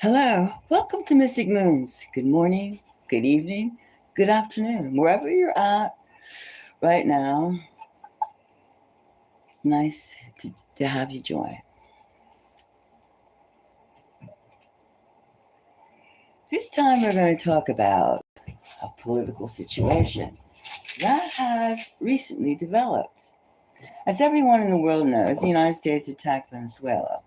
Hello, welcome to Mystic Moons. Good morning, good evening, good afternoon, wherever you're at right now. It's nice to have you join. This time we're going to talk about a political situation that has recently developed. As everyone in the world knows, the United States attacked Venezuela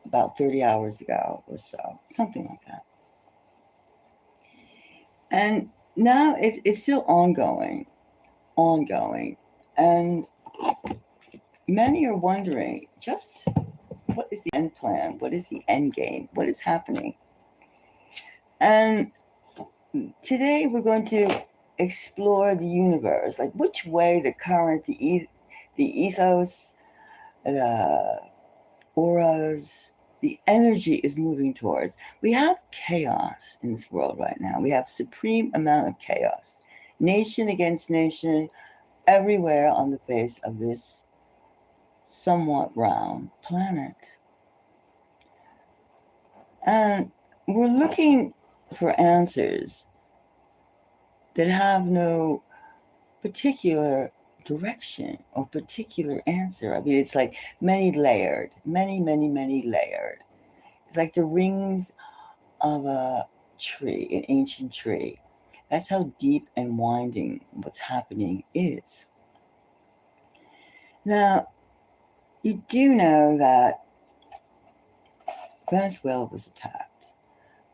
about 30 hours ago or so, something like that. And now it's still ongoing, and many are wondering just what is the end plan? What is the end game? What is happening? And today we're going to explore the universe, like which way the current, the ethos, the auras, the energy is moving towards. We have chaos in this world right now. We have supreme amount of chaos, nation against nation, everywhere on the face of this somewhat round planet. And we're looking for answers that have no particular direction or particular answer. I mean, it's like many layered. It's like the rings of a tree, an ancient tree. That's how deep and winding what's happening is. Now, you do know that Venezuela was attacked,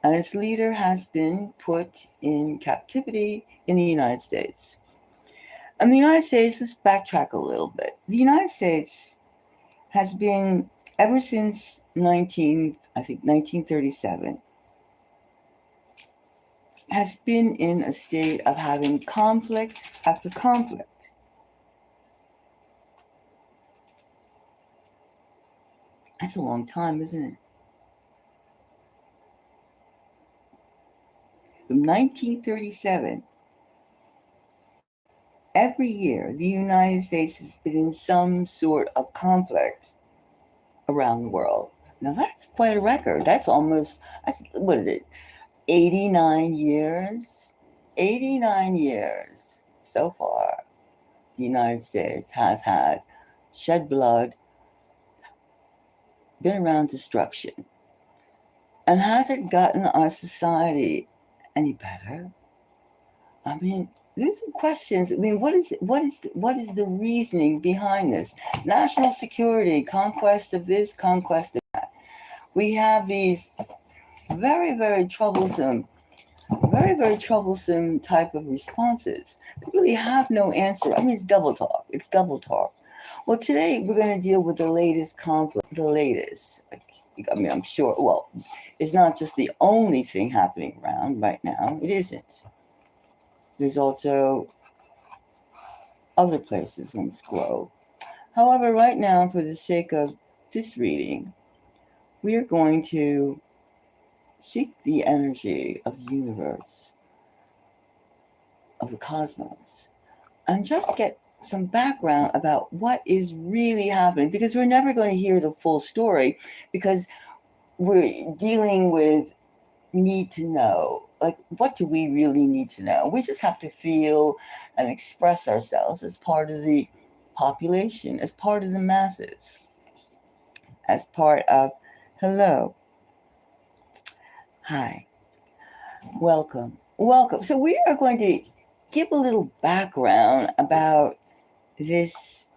and its leader has been put in captivity in the United States. And the United States, let's backtrack a little bit. The United States has been, ever since 1937, has been in a state of having conflict after conflict. That's a long time, isn't it? From 1937, every year the United States has been in some sort of conflict around the world. Now that's quite a record. What is it, 89 years? 89 years so far the United States has had shed blood, been around destruction. And has it gotten our society any better? I mean, there's some questions. I mean, what is the reasoning behind this? National security, conquest of this, conquest of that. We have these very, very troublesome type of responses that really have no answer. I mean, it's double talk. Well, today we're going to deal with the latest conflict, I mean, I'm sure, well, it's not just the only thing happening around right now. It isn't. There's also other places on this globe. However, right now, for the sake of this reading, we are going to seek the energy of the universe, of the cosmos, and just get some background about what is really happening, because we're never going to hear the full story, because we're dealing with need to know. Like, what do we really need to know? We just have to feel and express ourselves as part of the population, as part of the masses, as part of, hello, hi, welcome. So we are going to give a little background about this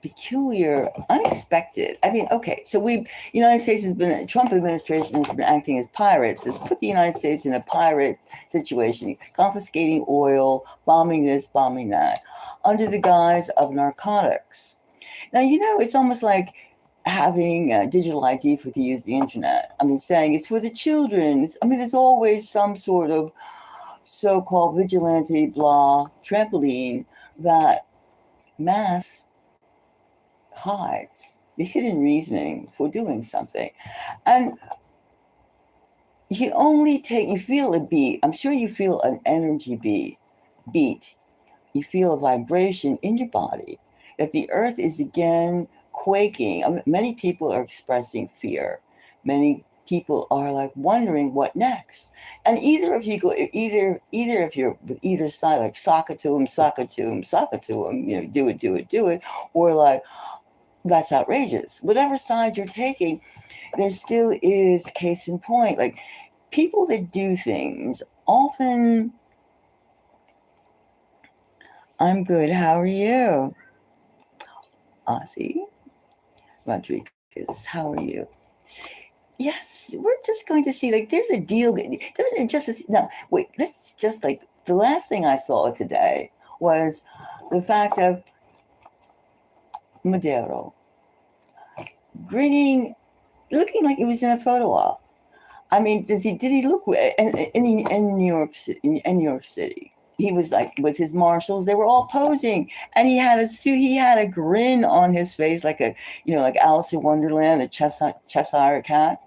peculiar, unexpected. I mean, okay, so United States Trump administration has been acting as pirates, has put the United States in a pirate situation, confiscating oil, bombing this, bombing that, under the guise of narcotics. Now, it's almost like having a digital ID to use the internet. I mean, saying it's for the children. There's always some sort of so-called vigilante blah trampoline that masks, hides the hidden reasoning for doing something. And you feel a beat. I'm sure you feel an energy beat. You feel a vibration in your body that the earth is again quaking. Many people are expressing fear. Many people are like wondering what next. And either if you go, either if you're with either side, like sock it to him, sock it to him, sock it to him, do it, do it, do it, or like that's outrageous. Whatever side you're taking, there still is case in point. Like people that do things often. I'm good. How are you? Ozzy Rodriguez, how are you? Yes, we're just going to see, like, there's a deal. Doesn't it just, no, wait, let's just, like, the last thing I saw today was the fact of Maduro grinning, looking like he was in a photo op. I mean, did he look in New York City? In New York City, he was like with his marshals. They were all posing, and he had a suit. He had a grin on his face, like like Alice in Wonderland, the Cheshire Cat.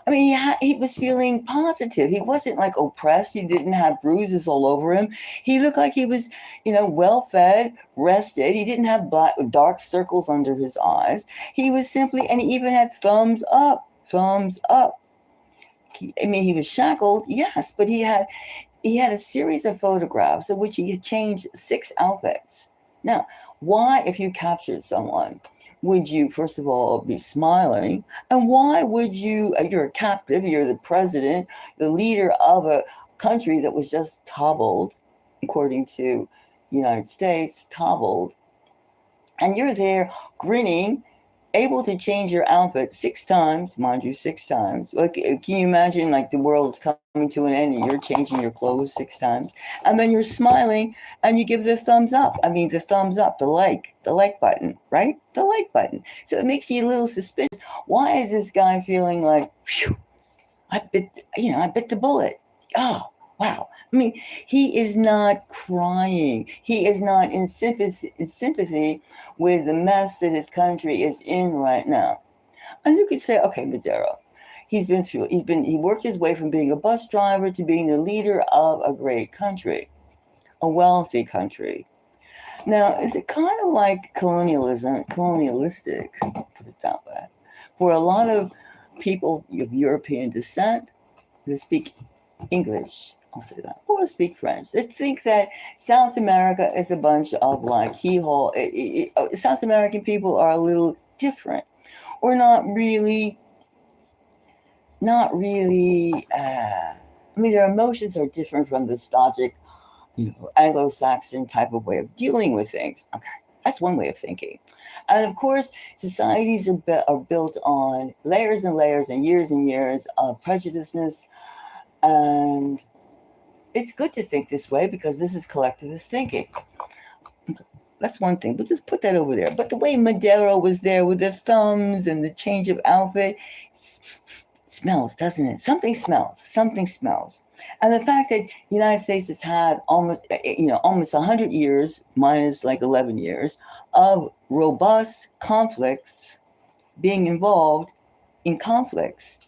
I mean, he was feeling positive. He wasn't like oppressed. He didn't have bruises all over him. He looked like he was, well fed, rested. He didn't have dark circles under his eyes. He was simply, and he even had thumbs up, thumbs up. I mean, he was shackled, yes, but he had a series of photographs in which he had changed 6 outfits. Now, why, if you captured someone, would you, first of all, be smiling? And why would you, you're a captive, you're the president, the leader of a country that was just toppled, according to the United States, toppled, and you're there grinning, able to change your outfit 6 times, mind you, 6 times. Like, can you imagine, like, the world is coming to an end and you're changing your clothes 6 times, and then you're smiling and you give the thumbs up. I mean, the thumbs up, the like button, right? The like button. So it makes you a little suspicious. Why is this guy feeling like, phew, I bit the bullet? Oh, wow. I mean, he is not crying. He is not in sympathy with the mess that his country is in right now. And you could say, okay, Maduro, he worked his way from being a bus driver to being the leader of a great country, a wealthy country. Now, is it kind of like colonialistic, put it that way, for a lot of people of European descent that speak English, I'll say that, or speak French, they think that South America is a bunch of like South American people are a little different, or not really. I mean, their emotions are different from the stoic, Anglo-Saxon type of way of dealing with things. Okay, that's one way of thinking. And of course, societies are built on layers and layers and years of prejudiceness. And it's good to think this way because this is collectivist thinking. That's one thing. We'll just put that over there. But the way Maduro was there with the thumbs and the change of outfit, smells, doesn't it? Something smells. And the fact that the United States has had almost 100 years, minus like 11 years, of robust conflicts, being involved in conflicts,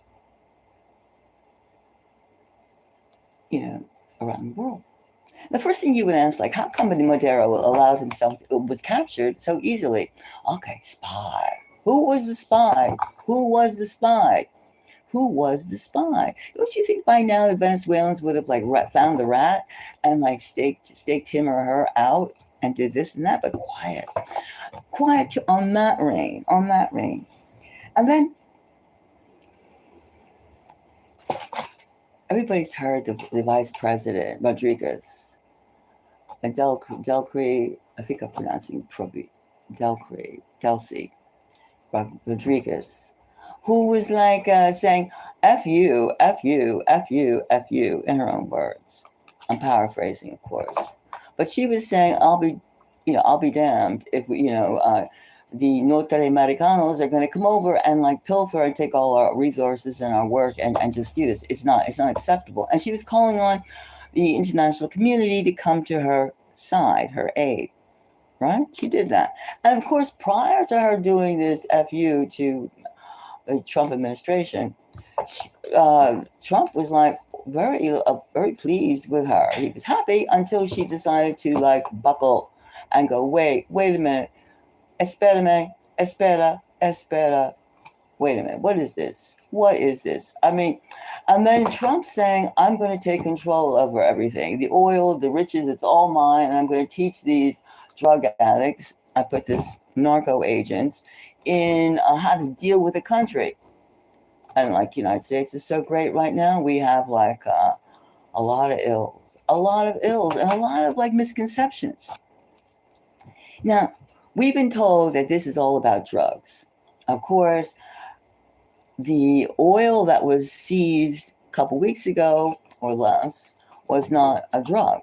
around the world. The first thing you would ask, like, how come Maduro was captured so easily? Okay, spy. Who was the spy? Don't you think by now the Venezuelans would have like found the rat and like staked him or her out and did this and that? But quiet on that reign. And then everybody's heard the vice president, Rodriguez, and Delcy, I think I'm pronouncing probably Delcy Rodriguez, who was like saying, F you, F you, F you, F you, in her own words. I'm paraphrasing, of course. But she was saying, I'll be damned if the Norte-Americanos are going to come over and like pilfer and take all our resources and our work and just do this. It's not acceptable. And she was calling on the international community to come to her side, her aid, right? She did that. And of course, prior to her doing this FU to the Trump administration, Trump was like very pleased with her. He was happy until she decided to like buckle and go, wait a minute. Espera. wait a minute, what is this? What is this? I mean, and then Trump saying, I'm going to take control over everything. The oil, the riches, it's all mine. And I'm going to teach these drug addicts, I put this narco agents, in how to deal with the country. And like the United States is so great right now, we have like a lot of ills, and a lot of like misconceptions. Now, we've been told that this is all about drugs. Of course, the oil that was seized a couple weeks ago or less was not a drug.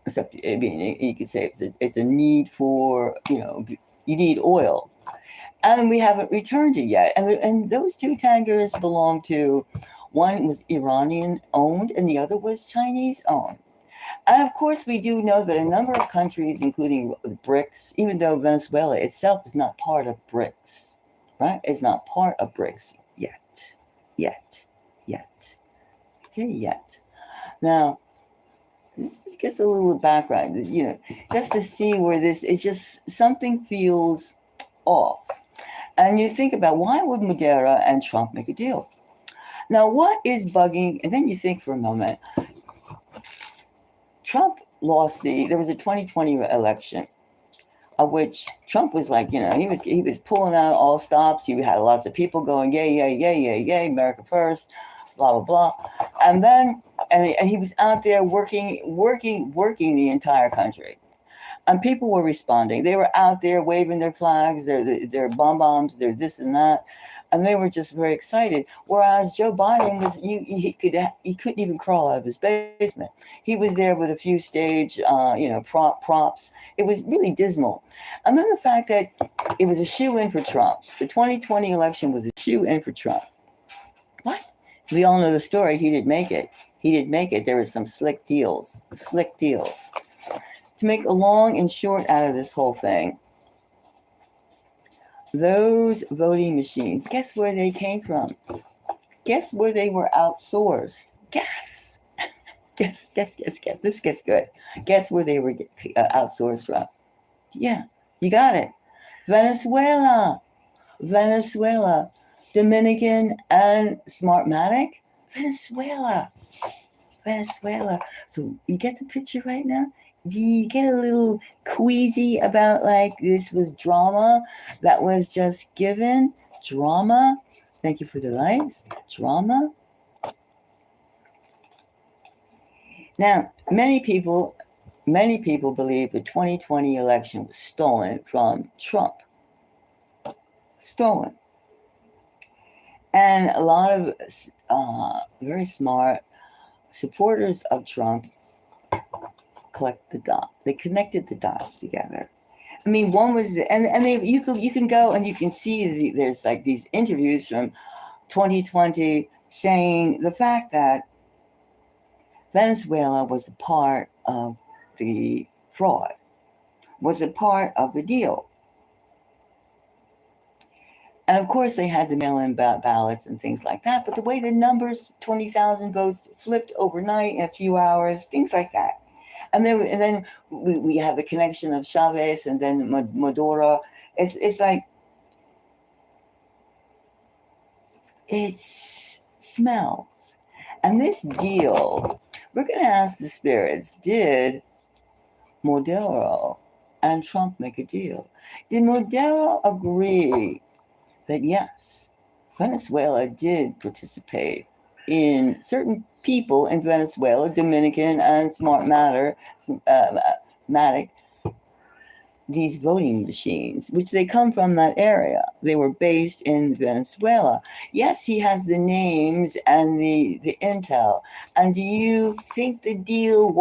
Except, I mean, you could say it's a need for, you need oil. And we haven't returned it yet. And those two tankers belong to, one was Iranian owned and the other was Chinese owned. And of course, we do know that a number of countries, including BRICS, even though Venezuela itself is not part of BRICS, right? It's not part of BRICS yet. Okay, yet. Now, this gets a little background, just to see where this, it's just something feels off. And you think about, why would Maduro and Trump make a deal? Now, what is bugging? And then you think for a moment, Trump lost there was a 2020 election, of which Trump was like, he was pulling out all stops. You had lots of people going, yay, America first, blah, blah, blah. And then, and he was out there working the entire country. And people were responding. They were out there waving their flags, their bombs, their this and that. And they were just very excited. Whereas Joe Biden was, he couldn't even crawl out of his basement. He was there with a few stage, props. It was really dismal. And then the fact that it was a shoe-in for Trump. The 2020 election was a shoe-in for Trump. What? We all know the story. He didn't make it. There were some slick deals. To make a long and short out of this whole thing, those voting machines, guess where they came from? Guess where they were outsourced? Guess. Guess. This gets good. Guess where they were outsourced from? Yeah, you got it. Venezuela. Dominican and Smartmatic. Venezuela. So you get the picture right now? Do you get a little queasy about like this was drama that was just given? Drama? Thank you for the likes. Drama? Now, many people believe the 2020 election was stolen from Trump. Stolen. And a lot of very smart supporters of Trump collect the dots. They connected the dots together. I mean, one was, and you can go and you can see there's like these interviews from 2020 saying the fact that Venezuela was a part of the fraud, was a part of the deal. And of course, they had the mail-in ballots and things like that. But the way the numbers, 20,000 votes flipped overnight in a few hours, things like that. And then we have the connection of Chavez and then Maduro. It's like, it smells. And this deal, we're going to ask the spirits, did Maduro and Trump make a deal? Did Maduro agree that yes, Venezuela did participate in certain people in Venezuela, Dominican and Smartmatic, these voting machines, which they come from that area. They were based in Venezuela. Yes, he has the names and the intel. And do you think the deal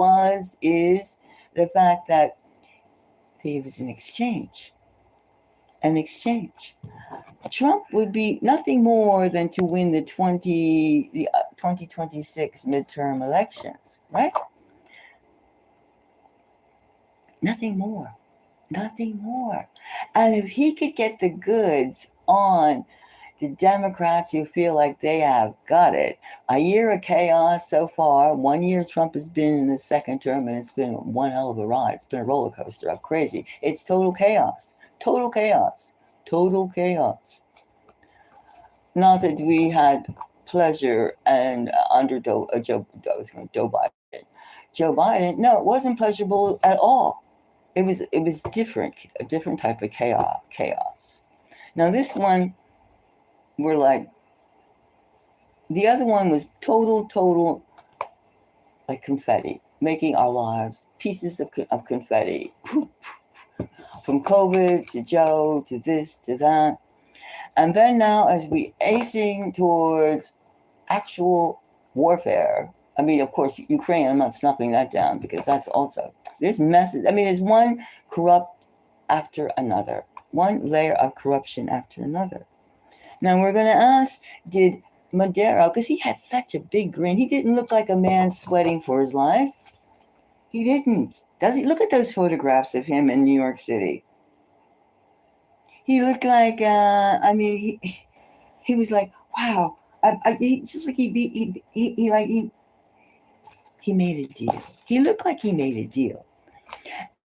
is the fact that there was an exchange? Trump would be nothing more than to win the 2026 midterm elections, right? Nothing more. And if he could get the goods on the Democrats who feel like they have got it, a year of chaos so far. 1 year Trump has been in the second term, and it's been one hell of a ride. It's been a roller coaster of crazy. It's total chaos. not that we had pleasure and under Joe Biden. Joe Biden, no, it wasn't pleasurable at all. It was different, a different type of chaos. Now this one, we're like, the other one was total, like confetti, making our lives pieces of confetti. From COVID to Joe to this to that. And then now, as we acing towards actual warfare, I mean, of course, Ukraine, I'm not snuffing that down because that's also, there's messes. I mean, there's one corrupt after another, one layer of corruption after another. Now, we're going to ask, did Maduro, because he had such a big grin, he didn't look like a man sweating for his life. He didn't. Does he? Look at those photographs of him in New York City. He looked like, he was like, wow. He just like he made a deal. He looked like he made a deal.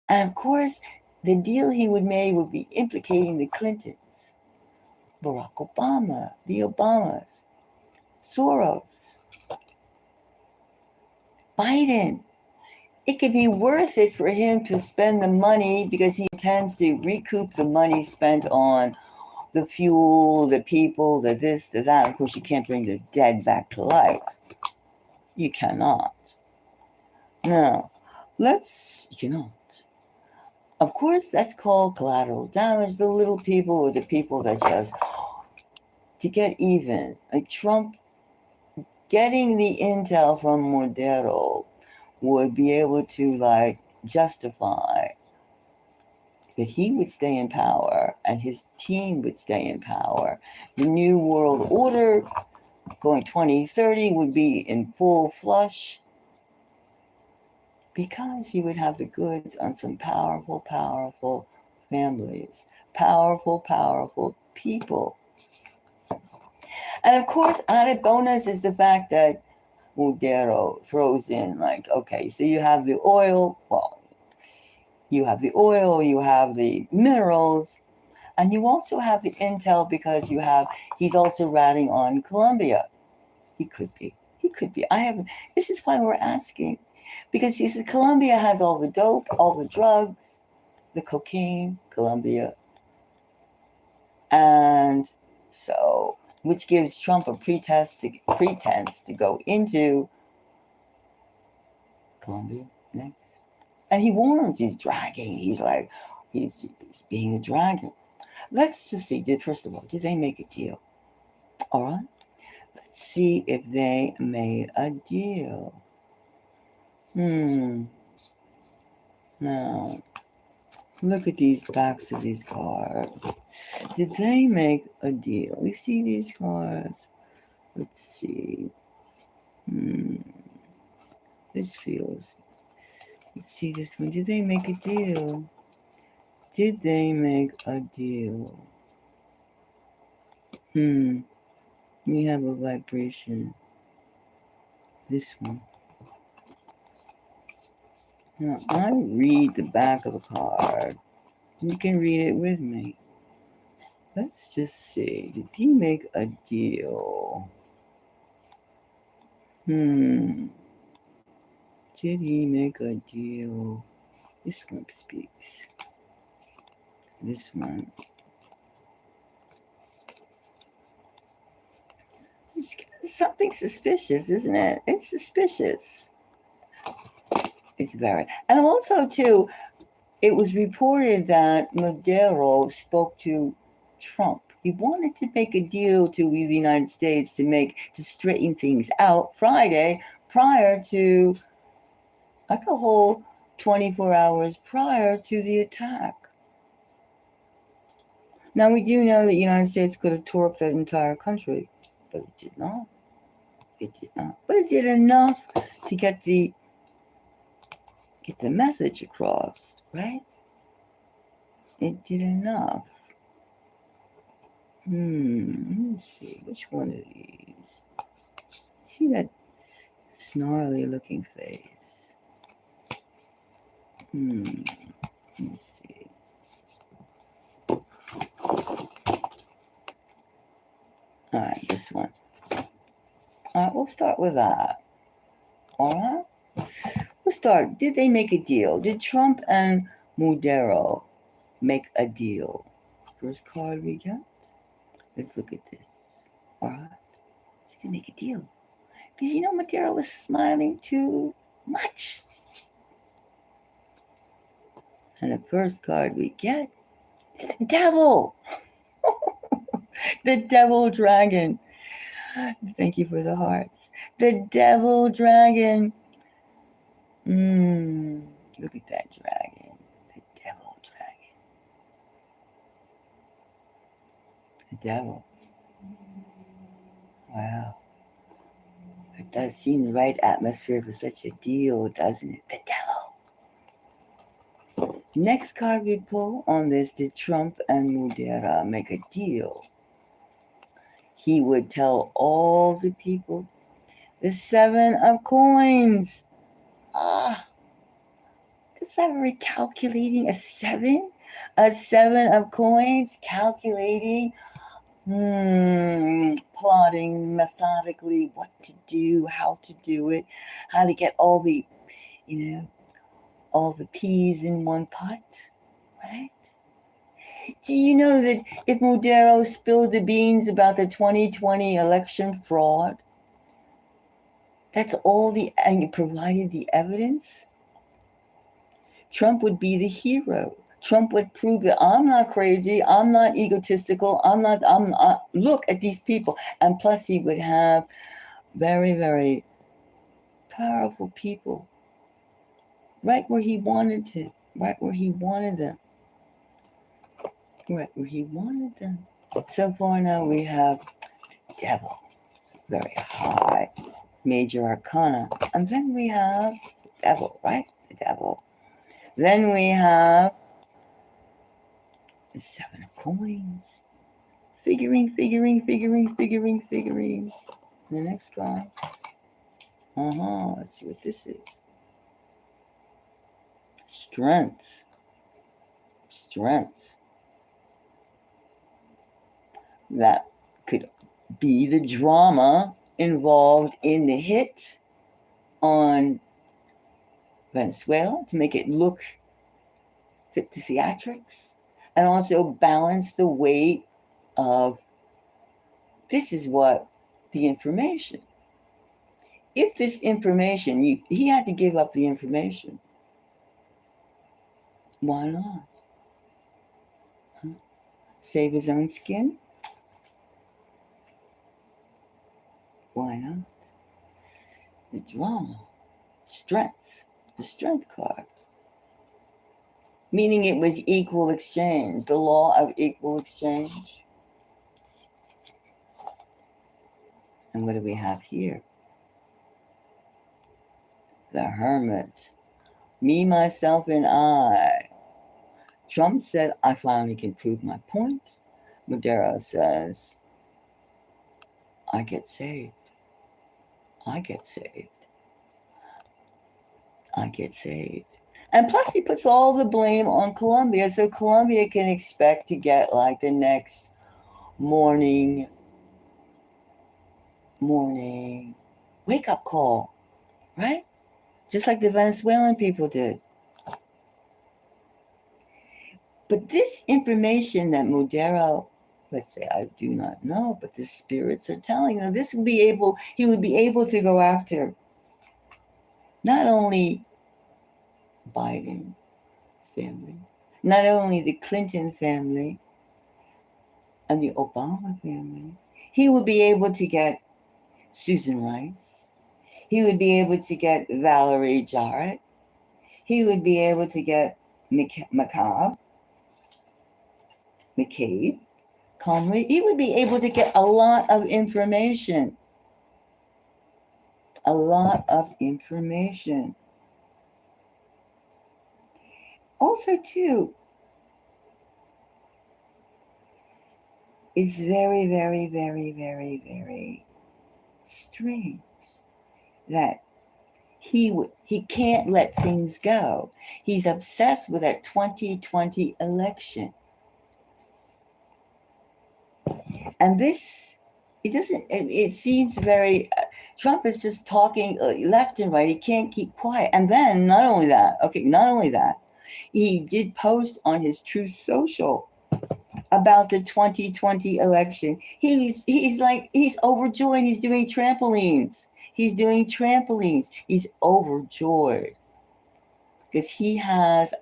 And of course, the deal he would make would be implicating the Clintons, Barack Obama, the Obamas, Soros, Biden. It could be worth it for him to spend the money because he intends to recoup the money spent on the fuel, the people, the this, the that. Of course, you can't bring the dead back to life. You cannot. Now, you cannot. Of course, that's called collateral damage. The little people or the people that just, to get even. Like Trump getting the intel from Maduro would be able to like justify that he would stay in power and his team would stay in power. The New World Order going 2030 would be in full flush because he would have the goods on some powerful families, powerful people. And of course, added bonus is the fact that Maduro throws in like, okay, so you have the oil, you have the minerals, and you also have the intel because he's also ratting on Colombia. He could be. This is why we're asking. Because he says Colombia has all the dope, all the drugs, the cocaine, Colombia. And so, which gives Trump a pretense to go into Colombia next. And he warns, he's dragging. He's like, he's being a dragon. Let's just see, first of all, did they make a deal? All right. Let's see if they made a deal. Now, look at these backs of these cards. Did they make a deal? We see these cards. Let's see. This feels. Let's see this one. Did they make a deal? Did they make a deal? We have a vibration. This one. Now, I read the back of a card. You can read it with me. Let's just see. Did he make a deal? Did he make a deal? This one speaks. This one. It's something suspicious, isn't it? It's suspicious. It's very. And also, too, it was reported that Maduro spoke to Trump. He wanted to make a deal with the United States to straighten things out Friday prior to, like a whole 24 hours prior to the attack. Now, we do know that the United States could have torqued that entire country, but it did not. But it did enough to get the message across, right? It did enough. Let me see. Which one of these? See that snarly looking face? Let me see. All right. this one. All right, we'll start with that. All right? We'll start. Did they make a deal? Did Trump and Maduro make a deal? First card we got. Let's look at this. All right. Did they make a deal? Because Maduro was smiling too much. And the first card we get is the devil. The devil dragon. Thank you for the hearts. The devil dragon. Look at that dragon. The devil dragon. The devil. Wow. It does seem the right atmosphere for such a deal, doesn't it? The devil. Next card we pull on this, did Trump and Maduro make a deal? He would tell all the people the 7 of coins. Is that very calculating? A 7? A 7 of coins? Calculating? Plotting methodically what to do, how to do it, how to get all the, all the peas in one pot, right? Do you know that if Maduro spilled the beans about the 2020 election fraud, that's all and provided the evidence, Trump would be the hero. Trump would prove that I'm not crazy, I'm not egotistical, I'm not, look at these people. And plus he would have very, very powerful people right where he wanted them. Right where he wanted them. So far now we have the devil, very high, major arcana. And then we have the devil, right? The devil. Then we have the 7 of coins. Figuring. The next card. Let's see what this is. Strength. That could be the drama involved in the hit on Venezuela to make it look fit the theatrics, and also balance the weight of this is what the information. If this information, he had to give up the information. Why not? Save his own skin? Why not? The drama, strength, the strength card. Meaning it was equal exchange, the law of equal exchange. And what do we have here? The Hermit. Me, myself, and I. Trump said, I finally can prove my point. Maduro says, I get saved. And plus he puts all the blame on Colombia, so Colombia can expect to get like the next morning wake-up call, right? Just like the Venezuelan people did. But this information that Maduro, let's say, I do not know, but the spirits are telling him, he would be able to go after not only Biden family, not only the Clinton family and the Obama family, he would be able to get Susan Rice. He would be able to get Valerie Jarrett. He would be able to get McCabe, Comley. He would be able to get a lot of information. Also, too, it's very, very, very, very, very strange that he can't let things go. He's obsessed with that 2020 election. And this it doesn't, it seems very, Trump is just talking left and right. He can't keep quiet. And then not only that, he did post on his Truth Social about the 2020 election. He's overjoyed. He's doing trampolines. He's overjoyed because he has a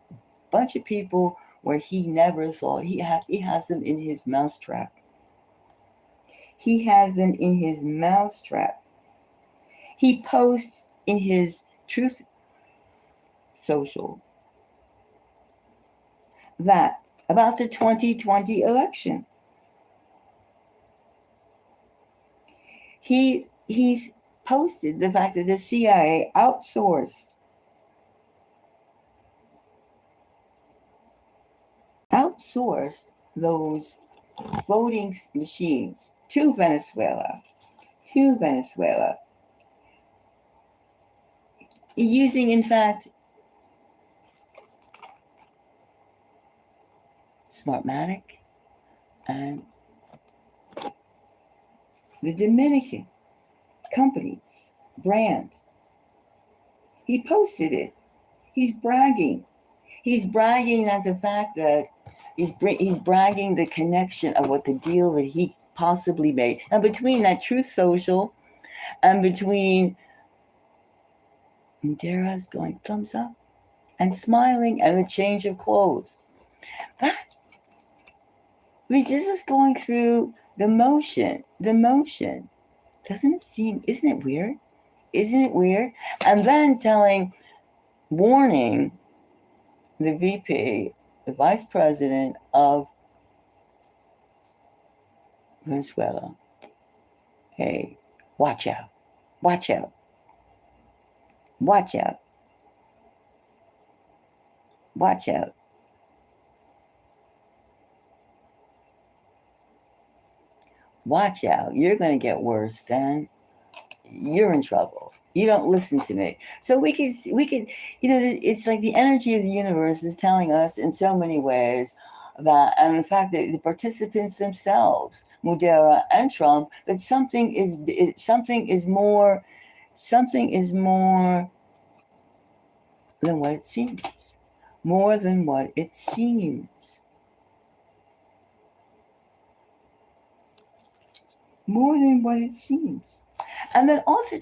bunch of people where he never thought he has them in his mousetrap. He has them in his mousetrap. He posts in his Truth Social that about the 2020 election. He's posted the fact that the CIA outsourced those voting machines to Venezuela, using, in fact, Smartmatic and the Dominican company's brand. He posted it. He's bragging. He's bragging at the fact that he's bragging the connection of what the deal that he possibly made. And between that Truth Social and between Madeira's going thumbs up and smiling and the change of clothes. That, we're just going through the motion. Doesn't it seem, isn't it weird? And then warning the VP, the vice president of Venezuela, hey, watch out. Watch out. You're going to get worse then. You're in trouble. You don't listen to me. So we could, it's like the energy of the universe is telling us in so many ways that, and in fact, the participants themselves, Maduro and Trump, that something is more than what it seems. More than what it seems. And then also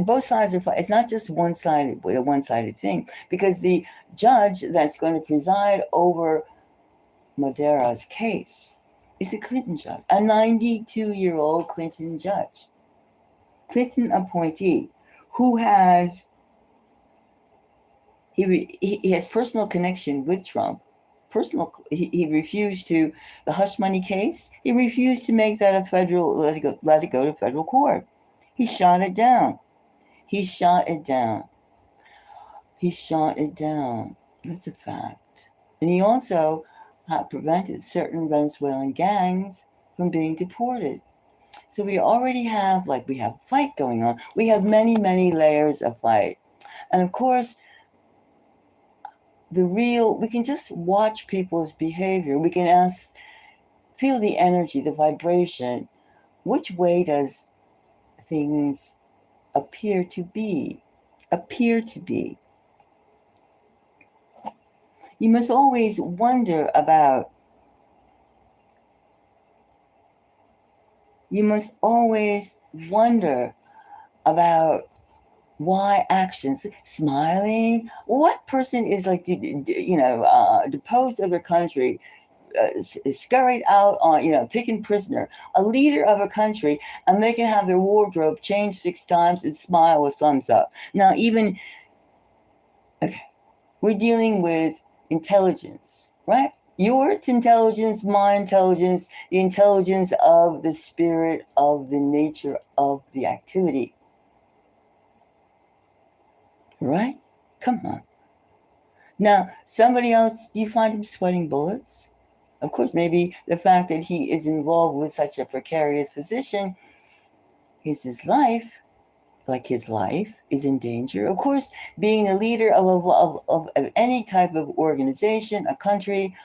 both sides are fighting. It's not just a one-sided thing, because the judge that's going to preside over Madeira's case is a Clinton judge, a 92-year-old Clinton judge, Clinton appointee, who has he has personal connection with Trump. He refused to, the hush money case, he refused to make that let it go to federal court. He shot it down. That's a fact. And he also prevented certain Venezuelan gangs from being deported. So we already have, we have a fight going on. We have many, many layers of fight. And of course, we can just watch people's behavior. We can feel the energy, the vibration. Which way does things appear to be? You must always wonder about why actions, smiling. What person is deposed of their country, scurried out on, taken prisoner, a leader of a country, and they can have their wardrobe changed 6 times and smile with thumbs up. Now, we're dealing with intelligence, right? Your intelligence, my intelligence, the intelligence of the spirit of the nature of the activity. Right? Come on. Now, somebody else, do you find him sweating bullets? Of course, maybe the fact that he is involved with such a precarious position, his life is in danger. Of course, being a leader of any type of organization, a country,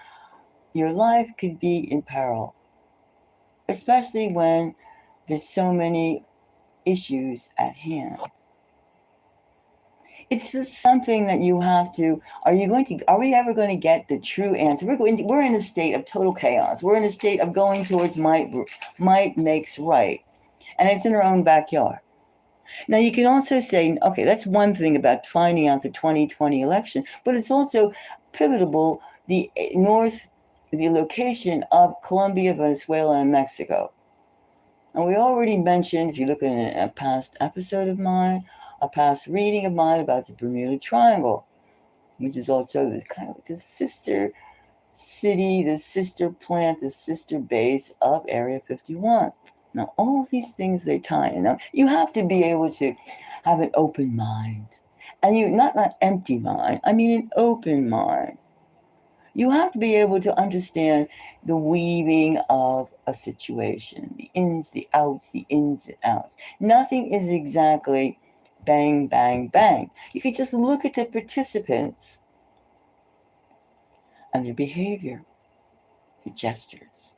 your life could be in peril. Especially when There's so many issues at hand. It's just something that you have to. Are we ever going to get the true answer? We're in a state of total chaos. We're in a state of going towards might makes right, and it's in our own backyard. Now you can also say, okay, that's one thing about finding out the 2020 election, but it's also pivotal the location of Colombia, Venezuela, and Mexico. And we already mentioned, if you look at a past episode of mine, a past reading of mine about the Bermuda Triangle, which is also the sister city, the sister plant, the sister base of Area 51. Now, all of these things, they tie in. Now, you have to be able to have an open mind. And you, not an empty mind, I mean an open mind. You have to be able to understand the weaving of a situation, the ins, the outs, the ins and outs. Nothing is exactly bang, bang, bang. You can just look at the participants and their behavior, their gestures.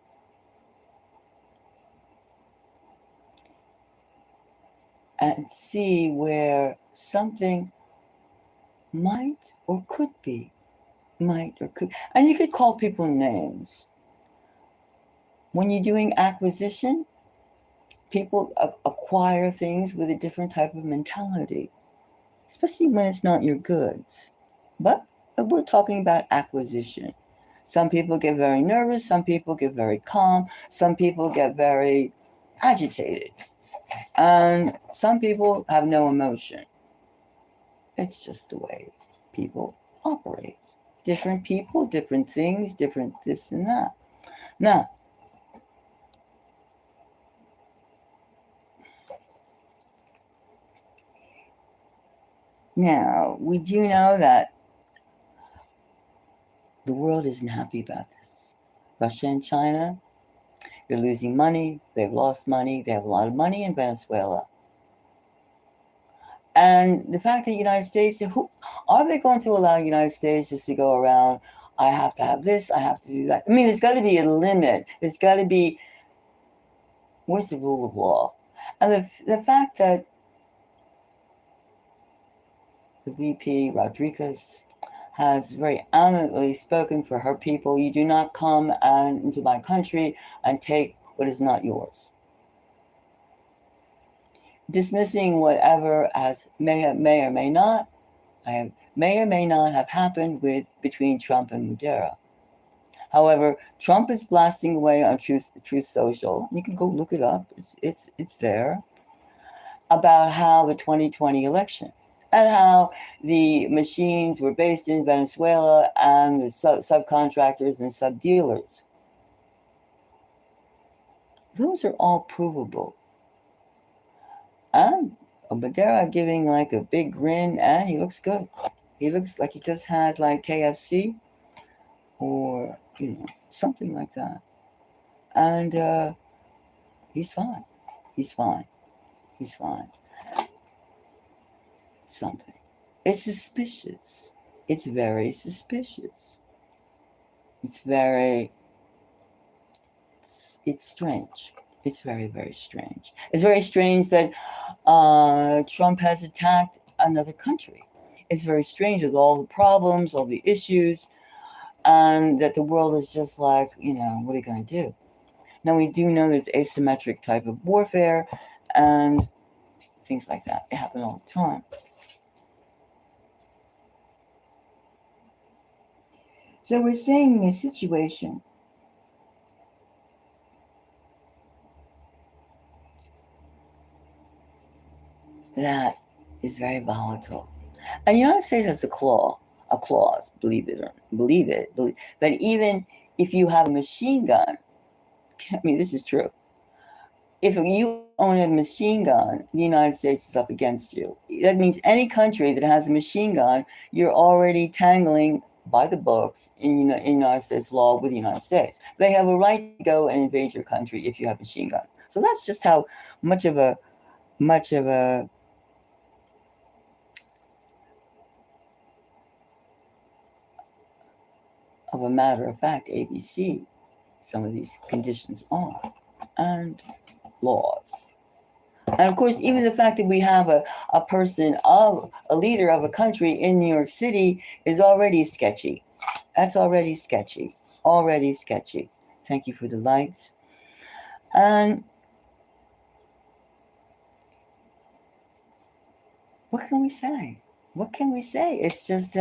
And see where something might or could be. Might or could. And you could call people names. When you're doing acquisition, people acquire things with a different type of mentality, especially when it's not your goods. But we're talking about acquisition. Some people get very nervous, some people get very calm, some people get very agitated, and some people have no emotion. It's just the way people operate. Different people, different things, different this and that. Now, we do know that the world isn't happy about this. Russia and China, they're losing money. They've lost money. They have a lot of money in Venezuela. And the fact that the United States, are they going to allow the United States just to go around, I have to have this, I have to do that? I mean, there's got to be a limit. There's got to be, where's the rule of law? And the fact that the VP Rodriguez has very adamantly spoken for her people, you do not come into my country and take what is not yours. Dismissing whatever as may or may not have happened between Trump and Maduro. However, Trump is blasting away on Truth Social. You can go look it up. It's there, about how the 2020 election and how the machines were based in Venezuela and the subcontractors and sub-dealers. Those are all provable. And Maduro giving like a big grin, and he looks good. He looks like he just had like KFC or, something like that. And he's fine. He's fine. He's fine. Something. It's suspicious. It's very suspicious. It's strange. It's very, very strange. It's very strange that Trump has attacked another country. It's very strange with all the problems, all the issues, and that the world is just like, what are you going to do? Now, we do know there's asymmetric type of warfare and things like that. They happen all the time. So we're seeing a situation that is very volatile. And the United States has a clause, believe it, that even if you have a machine gun, I mean, this is true. If you own a machine gun, the United States is up against you. That means any country that has a machine gun, you're already tangling by the books in United States law with the United States. They have a right to go and invade your country if you have a machine gun. So that's just how much of a matter of fact, ABC, some of these conditions are, and laws. And of course, even the fact that we have a person of a leader of a country in New York City is already sketchy. That's already sketchy. Already sketchy. Thank you for the lights. And what can we say? What can we say? It's just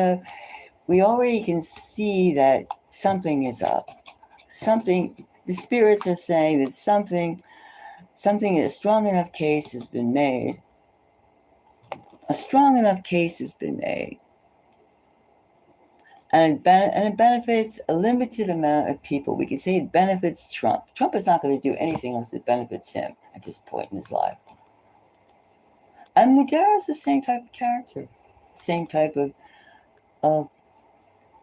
we already can see that something is up. Something, the spirits are saying that something, a strong enough case has been made. A strong enough case has been made. And it benefits a limited amount of people. We can say it benefits Trump. Trump is not going to do anything else that benefits him at this point in his life. And Maduro is the same type of character, same type of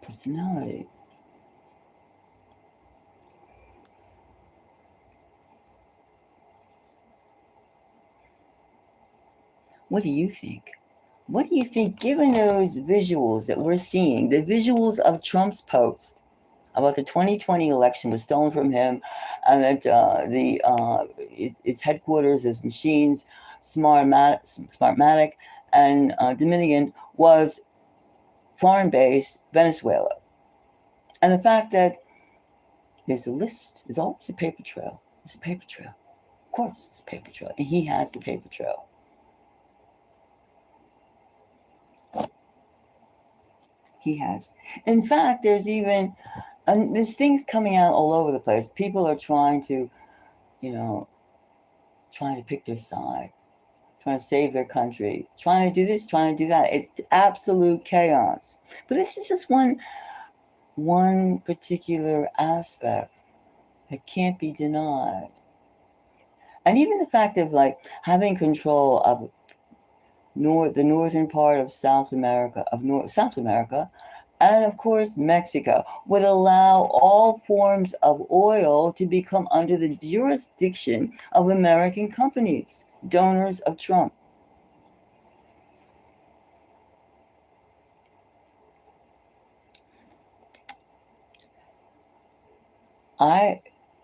personality. What do you think? What do you think, given those visuals that we're seeing, the visuals of Trump's post about the 2020 election was stolen from him, and that its headquarters, its machines, Smartmatic, and Dominion was foreign-based Venezuela, and the fact that there's a list, there's always a paper trail. It's a paper trail. Of course, it's a paper trail, and he has the paper trail. He has. In fact, there's even there's things coming out all over the place. People are trying to, trying to pick their side, trying to save their country, trying to do this, trying to do that. It's absolute chaos. But this is just one particular aspect that can't be denied. And even the fact of like having control of the northern part of South America, and of course Mexico, would allow all forms of oil to become under the jurisdiction of American companies, donors of Trump.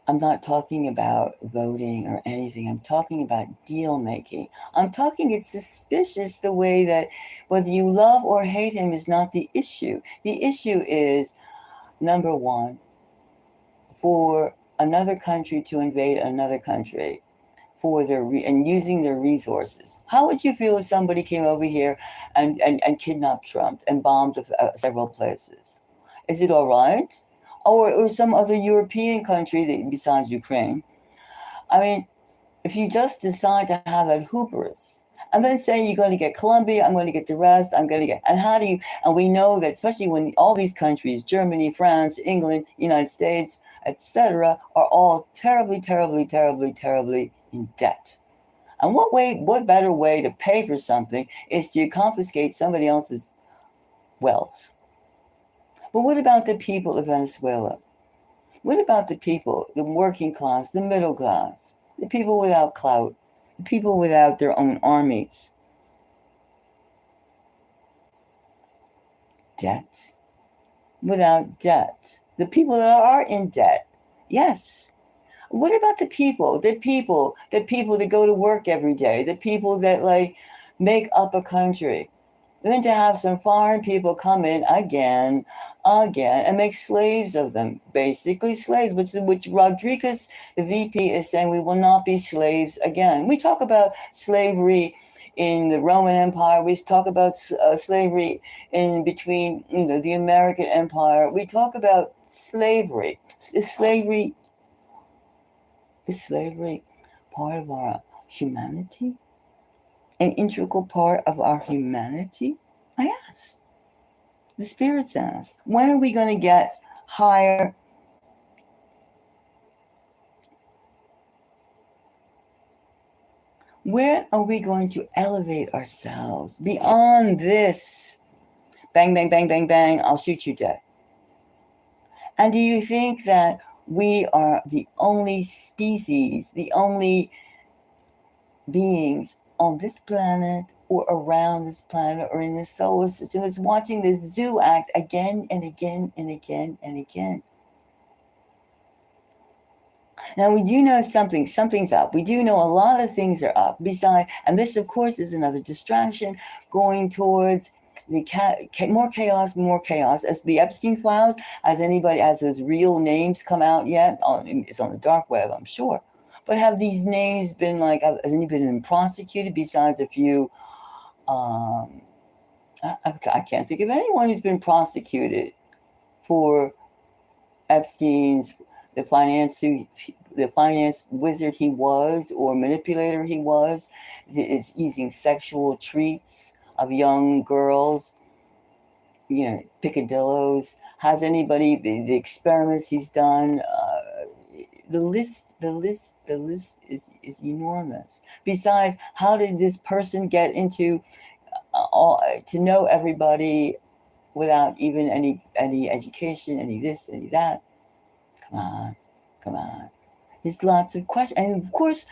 I'm not talking about voting or anything. I'm talking about deal making. I'm talking, it's suspicious the way that whether you love or hate him is not the issue. The issue is, number one, for another country to invade another country for and using their resources. How would you feel if somebody came over here and kidnapped Trump and bombed several places? Is it all right? Or some other European country besides Ukraine? I mean, if you just decide to have that hubris and then say you're going to get Colombia, I'm going to get the rest, and we know that especially when all these countries, Germany, France, England, United States, etc., are all terribly, terribly, terribly, terribly in debt. And what better way to pay for something is to confiscate somebody else's wealth? But what about the people of Venezuela? What about the people, the working class, the middle class, the people without clout, the people without their own armies? Debt? Without debt. The people that are in debt. Yes. What about the people that go to work every day, the people that like make up a country? Then to have some foreign people come in again, and make slaves of them, basically slaves, which Rodriguez, the VP, is saying we will not be slaves again. We talk about slavery in the Roman Empire. We talk about slavery in between, the American Empire. We talk about slavery. Is slavery part of our humanity? An integral part of our humanity? I asked. The spirits asked. When are we going to get higher? Where are we going to elevate ourselves beyond this? Bang, bang, bang, bang, bang, I'll shoot you dead. And do you think that we are the only species, the only beings on this planet or around this planet or in the solar system that's watching this zoo act again and again and again and again? Now we do know something's up. We do know a lot of things are up. Besides, and this of course is another distraction going towards the more chaos. As the Epstein files, has those real names come out yet? It's on the dark web, I'm sure. But have these names been like? Has anybody been prosecuted besides a few? I can't think of anyone who's been prosecuted for Epstein's the finance wizard he was, or manipulator he was. It's using sexual treats of young girls, picadillos. Has anybody the experiments he's done? The list is enormous. Besides, how did this person get into to know everybody without even any education, any this, any that? Come on. There's lots of questions. And of course,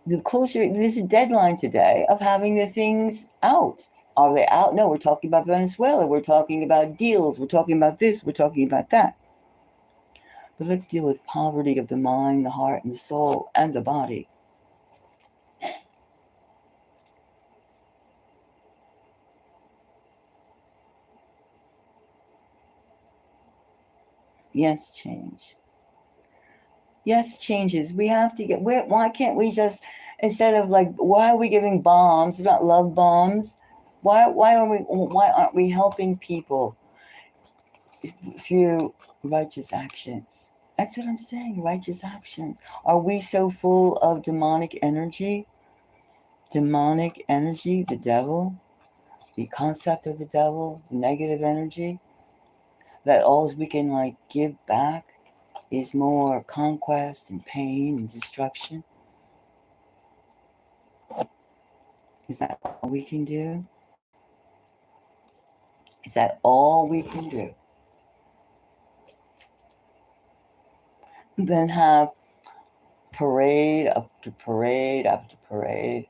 the closer, there's a deadline today of having the things out. Are they out? No, we're talking about Venezuela. We're talking about deals. We're talking about this. We're talking about that. But let's deal with poverty of the mind, the heart, and the soul, and the body. Yes, change. Yes, changes. We have to why can't we just, instead of like, why are we giving bombs, not love bombs? Why aren't we helping people through righteous actions? That's what I'm saying, righteous actions. Are we so full of demonic energy? Demonic energy, the devil, the concept of the devil, negative energy, that all we can like give back is more conquest and pain and destruction? Is that all we can do? Is that all we can do? Then have parade after parade after parade.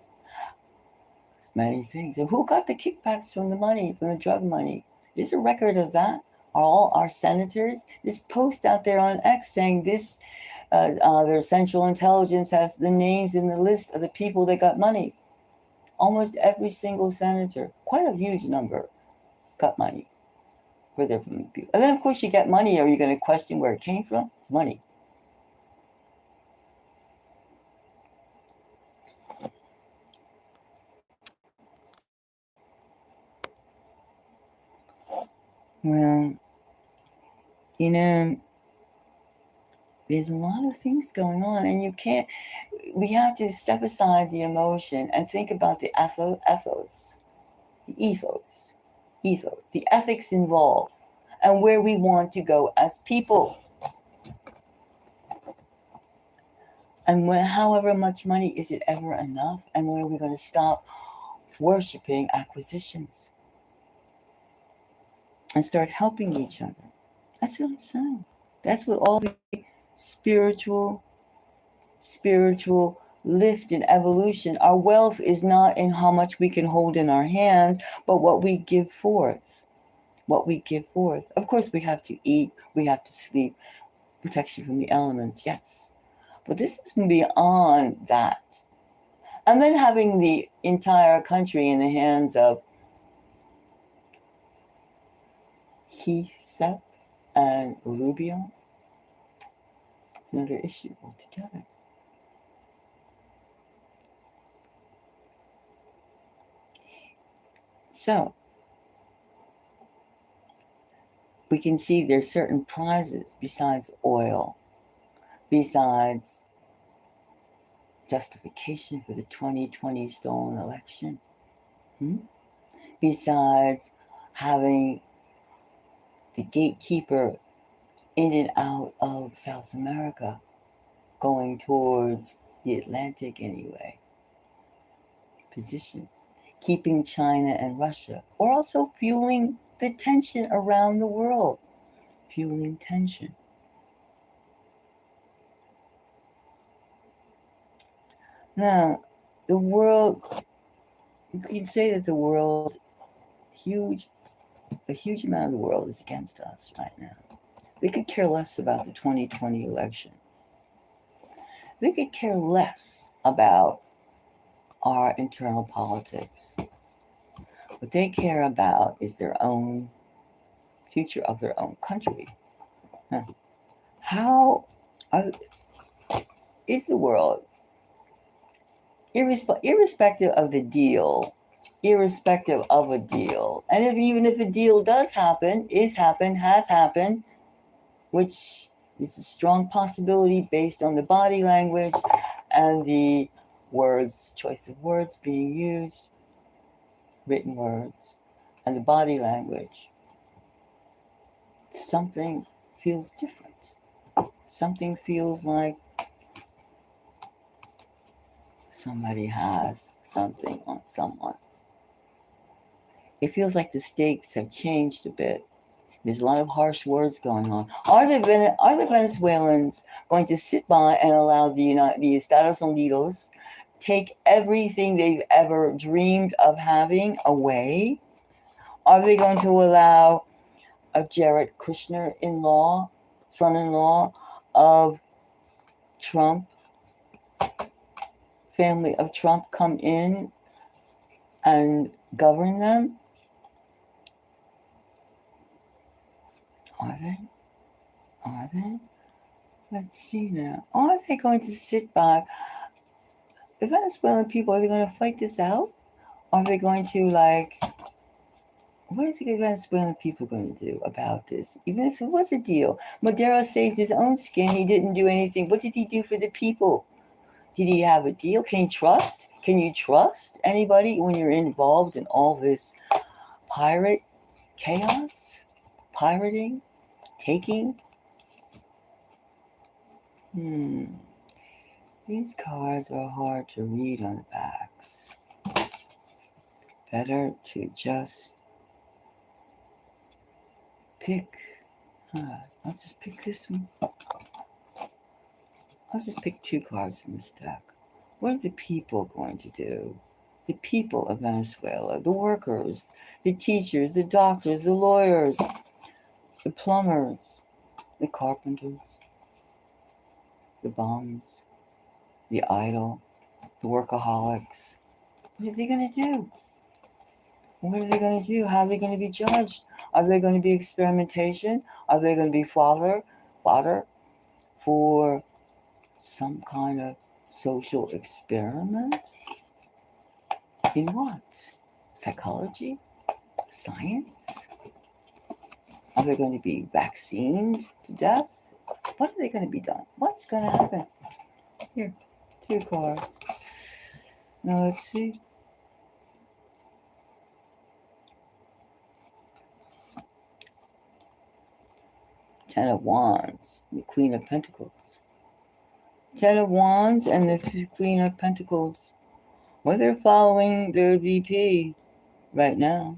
Many things. And who got the kickbacks from the money, from the drug money? There's a record of that. All our senators. This post out there on X saying this, their Central Intelligence has the names in the list of the people that got money. Almost every single senator, quite a huge number, got money. Where they're from people. And then, of course, you get money. Are you going to question where it came from? It's money. Well, there's a lot of things going on, and we have to step aside the emotion and think about the ethos, the ethics involved, and where we want to go as people. And however much money, is it ever enough? And when are we going to stop worshiping acquisitions and start helping each other? That's what I'm saying. That's what all the spiritual lift and evolution. Our wealth is not in how much we can hold in our hands, but what we give forth. Of course, we have to eat, we have to sleep, protection from the elements, yes. But this is beyond that. And then having the entire country in the hands of Heath and Rubio, it's another issue altogether. So, we can see there's certain prizes besides oil, besides justification for the 2020 stolen election, besides having the gatekeeper in and out of South America, going towards the Atlantic anyway, positions, keeping China and Russia, or also fueling the tension around the world, fueling tension. Now, the world, you can say that the world, a huge amount of the world is against us right now. They could care less about the 2020 election. They could care less about our internal politics. What they care about is their own future of their own country. How is the world, irrespective of the deal, irrespective of a deal, and even if a deal does happen, has happened, which is a strong possibility based on the body language and the words, choice of words being used, written words, and the body language. Something feels different. Something feels like somebody has something on someone. It feels like the stakes have changed a bit. There's a lot of harsh words going on. Are the Venezuelans going to sit by and allow the Estados Unidos take everything they've ever dreamed of having away? Are they going to allow a Jared Kushner son-in-law of Trump, family of Trump, come in and govern them? Are they? Are they? Let's see now. Are they going to sit back? The Venezuelan people, are they going to fight this out? Are they going to, what do you think the Venezuelan people are going to do about this? Even if it was a deal. Maduro saved his own skin. He didn't do anything. What did he do for the people? Did he have a deal? Can you trust anybody when you're involved in all this pirate chaos? Pirating? Taking? These cards are hard to read on the backs. It's better to just pick. I'll just pick this one. I'll just pick 2 cards from this deck. What are the people going to do? The people of Venezuela, the workers, the teachers, the doctors, the lawyers, the plumbers, the carpenters, the bums, the idle, the workaholics. What are they going to do? What are they going to do? How are they going to be judged? Are they going to be experimentation? Are they going to be fodder for some kind of social experiment? In what? Psychology? Science? Are they going to be vaccinated to death? What are they going to be done? What's going to happen? Here, 2 cards. Now let's see. Ten of Wands, the Queen of Pentacles. 10 of Wands and the Queen of Pentacles. Well, they're following their VP right now.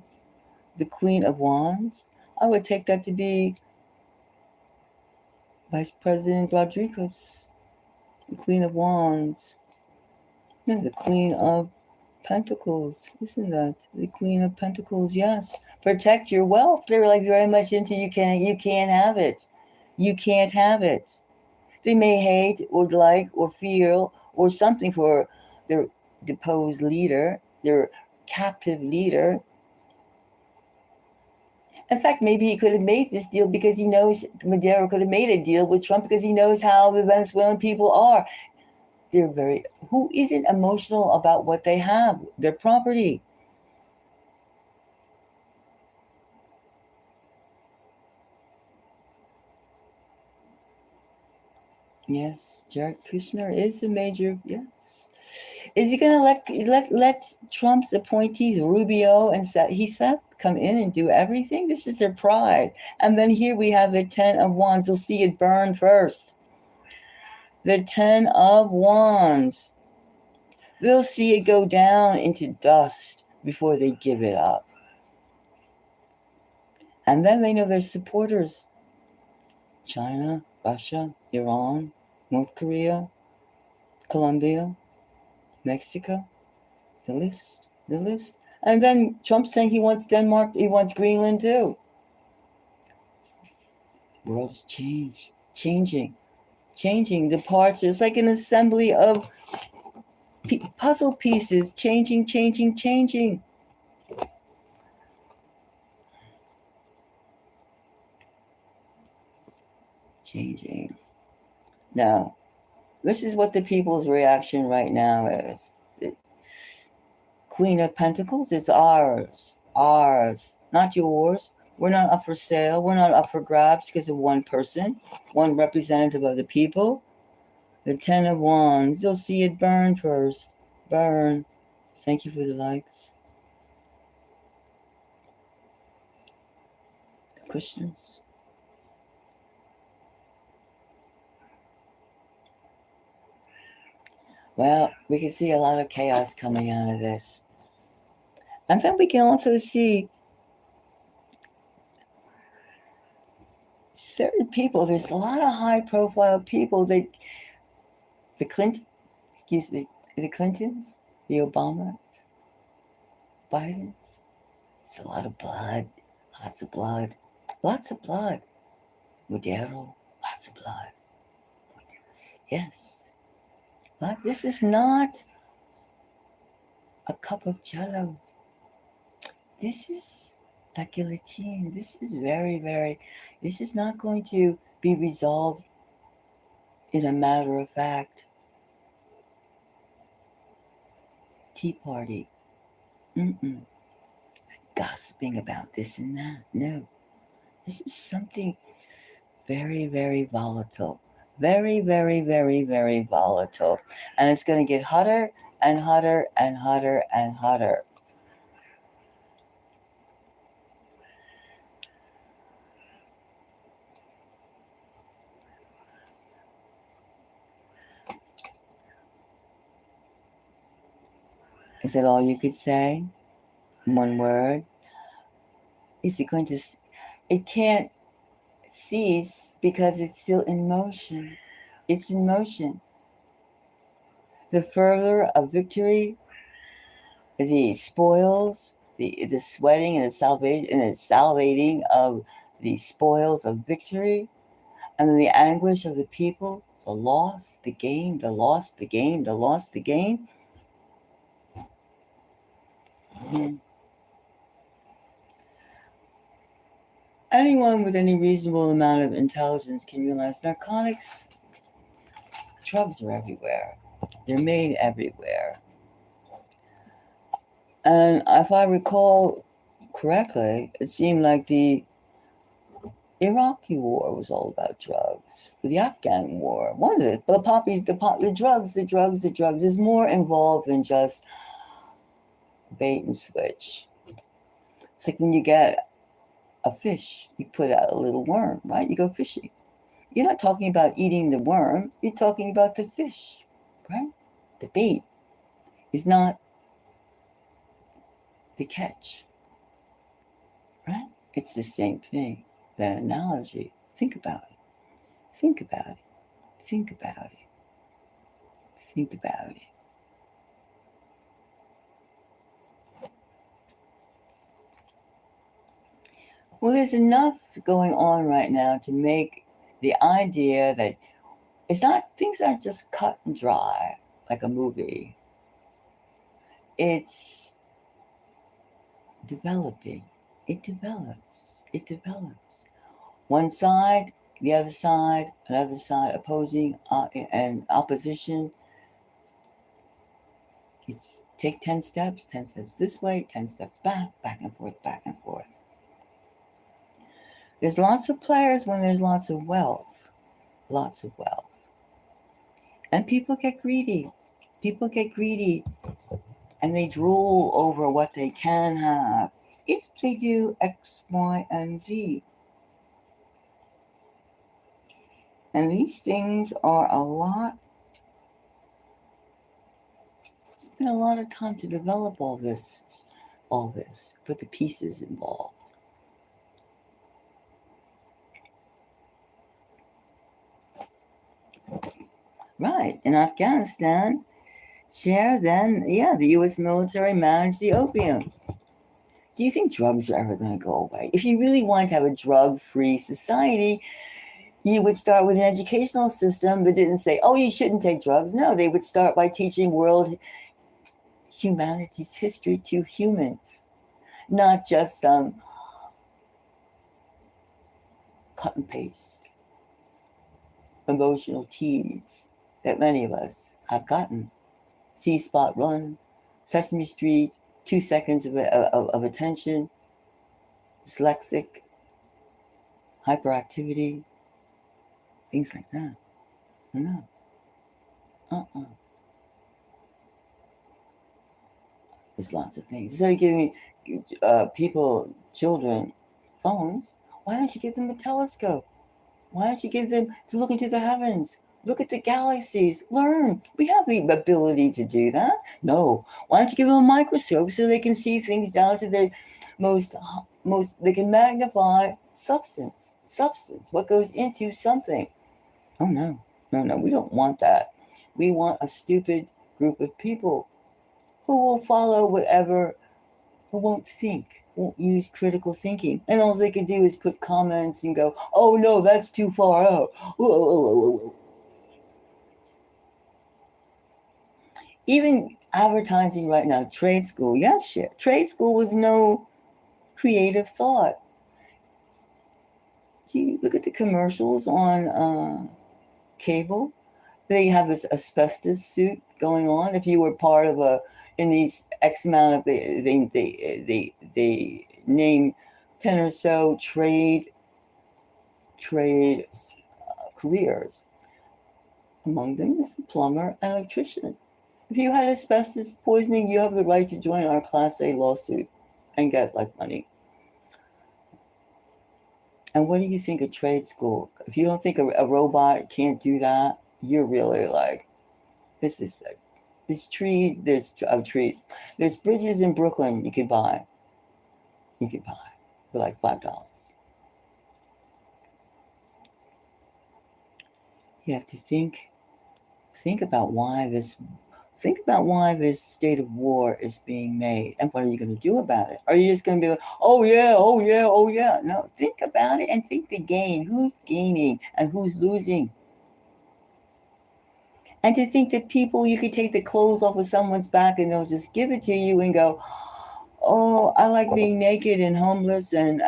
The Queen of Wands, I would take that to be Vice President Rodriguez. The Queen of Wands. No, the Queen of Pentacles. Isn't that the Queen of Pentacles? Yes. Protect your wealth. They're very much into you can't have it. You can't have it. They may hate or like or feel or something for their deposed leader, their captive leader. In fact, maybe he could have made this deal because he knows Maduro could have made a deal with Trump because he knows how the Venezuelan people are. Who isn't emotional about what they have, their property? Yes, Jared Kushner is a major, yes. Is he going to let Trump's appointees, Rubio and Seth, come in and do everything? This is their pride. And then here we have the 10 of Wands. You'll see it burn first. The 10 of Wands. They'll see it go down into dust before they give it up. And then they know their supporters. China, Russia, Iran, North Korea, Colombia, Mexico, the list. And then Trump's saying he wants Denmark, he wants Greenland too. The world is changing. changing the parts. It's like an assembly of puzzle pieces, changing. Now, this is what the people's reaction right now is. The Queen of Pentacles is ours, not yours. We're not up for sale. We're not up for grabs because of one person, one representative of the people. The Ten of Wands. You'll see it burn first. Burn. Thank you for the likes. The cushions. Well, we can see a lot of chaos coming out of this. And then we can also see certain people. There's a lot of high-profile people that the Clintons, the Obamas, Bidens. It's a lot of blood, lots of blood. Maduro, lots of blood. Yes. This is not a cup of jello. This is a guillotine. This is this is not going to be resolved in a matter of fact. Tea party. Gossiping about this and that. No. This is something very, very volatile. Very, very, very, very volatile. And it's going to get hotter and hotter and hotter and hotter. Is that all you could say? One word? Is it going to... It can't cease because it's still in motion. It's in motion. The further of victory, the spoils, the sweating and the salivating of the spoils of victory, and then the anguish of the people, the loss, the gain, the loss, the gain, the loss, the gain. Anyone with any reasonable amount of intelligence can realize narcotics, drugs are everywhere. They're made everywhere. And if I recall correctly, it seemed like the Iraqi war was all about drugs. The Afghan war, one of the drugs is more involved than just bait and switch. It's like when you get a fish, you put out a little worm, right? You go fishing. You're not talking about eating the worm. You're talking about the fish, right? The bait is not the catch, right? It's the same thing. That analogy. Think about it. Think about it. Think about it. Think about it. Well, there's enough going on right now to make the idea that things aren't just cut and dry like a movie. It's developing. It develops. One side, the other side, another side, opposing and opposition. It's take 10 steps this way, 10 steps back and forth. There's lots of players when there's lots of wealth. And people get greedy. And they drool over what they can have if they do X, Y, and Z. And these things are it's been a lot of time to develop all this, put the pieces involved. Right, in Afghanistan, the U.S. military managed the opium. Do you think drugs are ever going to go away? If you really want to have a drug-free society, You would start with an educational system that didn't say, oh, you shouldn't take drugs. No, they would start by teaching humanity's history to humans, not just some cut and paste emotional teas that many of us have gotten. See Spot Run, Sesame Street, 2 seconds of attention, dyslexic, hyperactivity, things like that. No. There's lots of things. Instead of giving children, phones, why don't you give them a telescope? Why don't you give them to look into the heavens? Look at the galaxies. Learn. We have the ability to do that. No. Why don't you give them a microscope so they can see things down to their most they can magnify substance, what goes into something. Oh, no. We don't want that. We want a stupid group of people who will follow whatever, who won't think, won't use critical thinking. And all they can do is put comments and go, oh, no, that's too far out. Whoa. Even advertising right now, trade school, yes, shit. Trade school with no creative thought. Do you look at the commercials on cable? They have this asbestos suit going on. If you were part of in these X amount of, they name 10 or so trade careers. Among them is a plumber and electrician. If you had asbestos poisoning, you have the right to join our Class A lawsuit and get money. And what do you think of trade school? If you don't think a robot can't do that, you're really this is there's trees. There's bridges in Brooklyn you could buy. For $5. You have to think about why this state of war is being made, and what are you going to do about it? Are you just going to be like, oh yeah? No, think about it and think the game. Who's gaining and who's losing? And to think that people, you could take the clothes off of someone's back and they'll just give it to you and go, oh, I like being naked and homeless and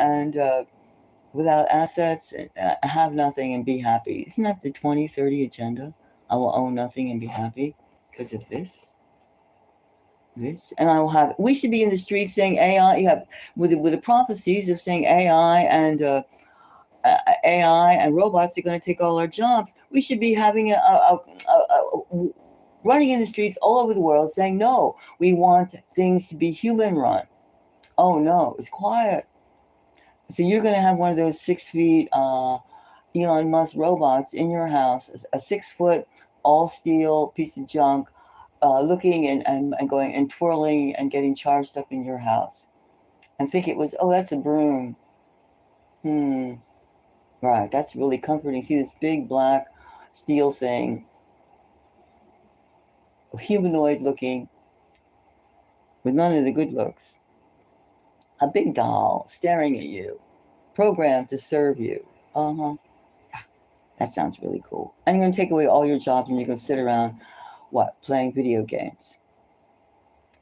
without assets and have nothing and be happy. Isn't that the 2030 agenda? I will own nothing and be happy because of this. And I will have, we should be in the streets saying AI, with the prophecies of saying AI and robots are going to take all our jobs. We should be having running in the streets all over the world saying, no, we want things to be human run. Oh, no, it's quiet. So you're going to have one of those 6 feet Elon Musk robots in your house, a 6 foot all steel piece of junk, looking and going and twirling and getting charged up in your house. And think it was, oh, that's a broom. Right, that's really comforting. See this big black steel thing, humanoid looking, with none of the good looks. A big doll staring at you, programmed to serve you. Yeah, that sounds really cool. And you're going to take away all your jobs and you're going to sit around, playing video games.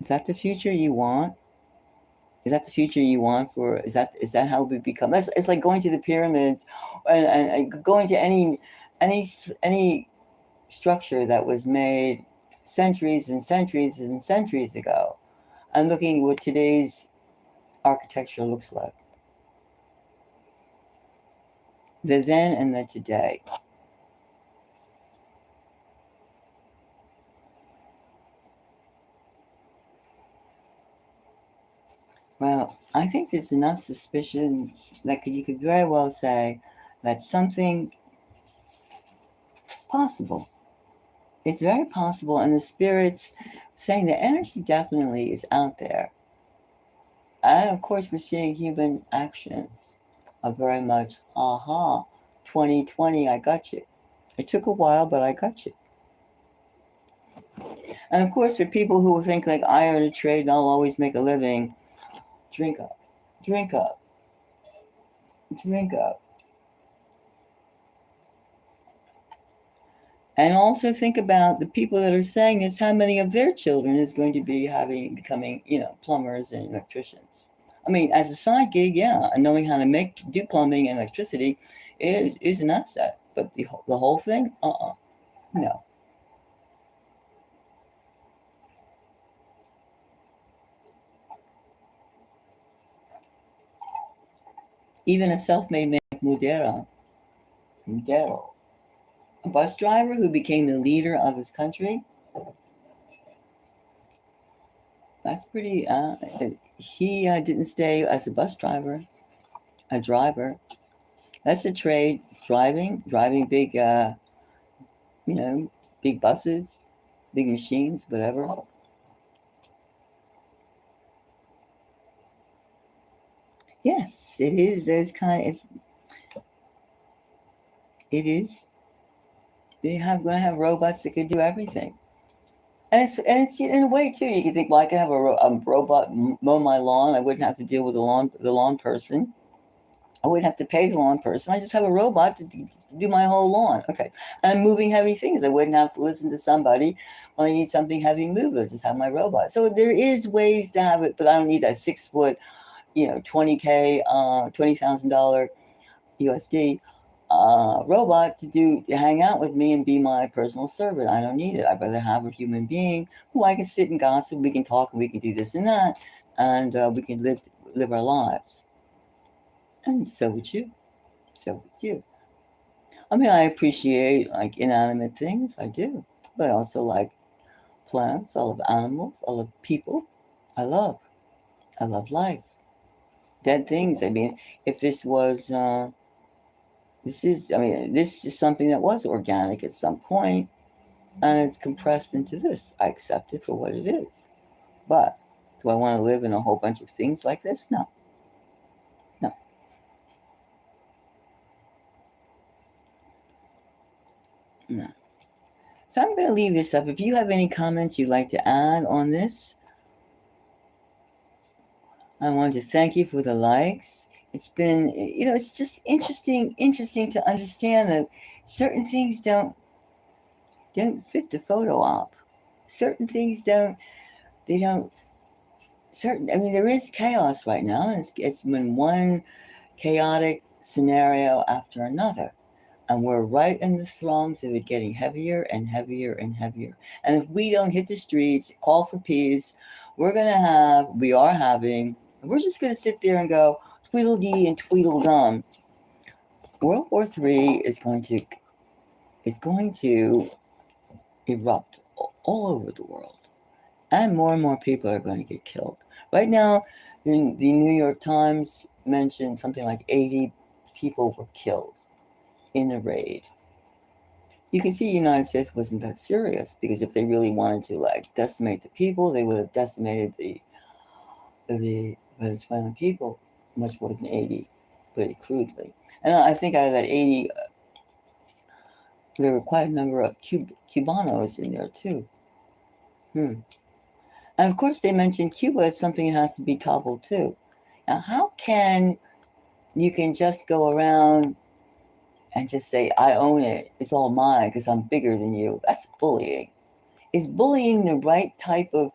Is that the future you want? Is that the future you want for, is that how we become? It's like going to the pyramids and going to any structure that was made centuries and centuries and centuries ago and looking what today's architecture looks like. The then and the today. Well, I think there's enough suspicions that you could very well say that something is possible. It's very possible, and the spirits saying the energy definitely is out there. And of course, we're seeing human actions are very much, 2020, I got you. It took a while, but I got you. And of course, for people who think like I own a trade and I'll always make a living, drink up. And also think about the people that are saying this, how many of their children is going to be becoming, plumbers and electricians. I mean, as a side gig, yeah, and knowing how to do plumbing and electricity is an asset. But the whole thing, no. Even a self-made man like Maduro, a bus driver who became the leader of his country. That's pretty. He didn't stay as a bus driver, a driver. That's a trade. Driving big, you know, big buses, big machines, whatever. Yes, it is. There's it is. Gonna have robots that could do everything. And it's in a way too. You can think, well, I could have a robot mow my lawn. I wouldn't have to deal with the lawn person. I wouldn't have to pay the lawn person. I just have a robot to do my whole lawn. Okay, and moving heavy things. I wouldn't have to listen to somebody when I need something heavy moved. I just have my robot. So there is ways to have it, but I don't need a 6 foot, 20K, $20,000 USD robot to hang out with me and be my personal servant. I don't need it. I'd rather have a human being who I can sit and gossip. We can talk and we can do this and that, and we can live our lives. And so would you. So would you. I mean, I appreciate like inanimate things. I do, but I also like plants. I love animals. I love people. I love. I love life. Dead things. I mean, if this was this is something that was organic at some point, and it's compressed into this. I accept it for what it is. But do I want to live in a whole bunch of things like this? No, no, no. So I'm going to leave this up. If you have any comments you'd like to add on this, I want to thank you for the likes. It's been, it's just interesting to understand that certain things don't fit the photo op. Certain things they don't I mean, there is chaos right now, and it's been one chaotic scenario after another, and we're right in the throngs of it getting heavier and heavier and heavier. And if we don't hit the streets, call for peace, we are having, we're just gonna sit there and go tweedledee and tweedledum. World War III is going to erupt all over the world, and more people are going to get killed. Right now, the New York Times mentioned something like 80 people were killed in the raid. You can see the United States wasn't that serious, because if they really wanted to like decimate the people, they would have decimated the Venezuelan people much more than 80, pretty crudely. And I think out of that 80, there were quite a number of Cubanos in there too. And of course, they mentioned Cuba as something that has to be toppled too. Now, how you can just go around and just say, I own it, it's all mine because I'm bigger than you? That's bullying. Is bullying the right type of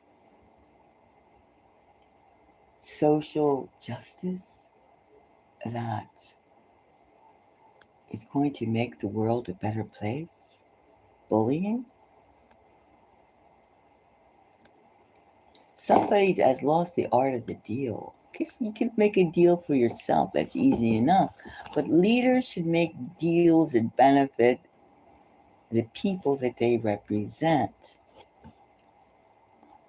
social justice that is going to make the world a better place? Bullying? Somebody has lost the art of the deal. Because you can make a deal for yourself, that's easy enough. But leaders should make deals that benefit the people that they represent.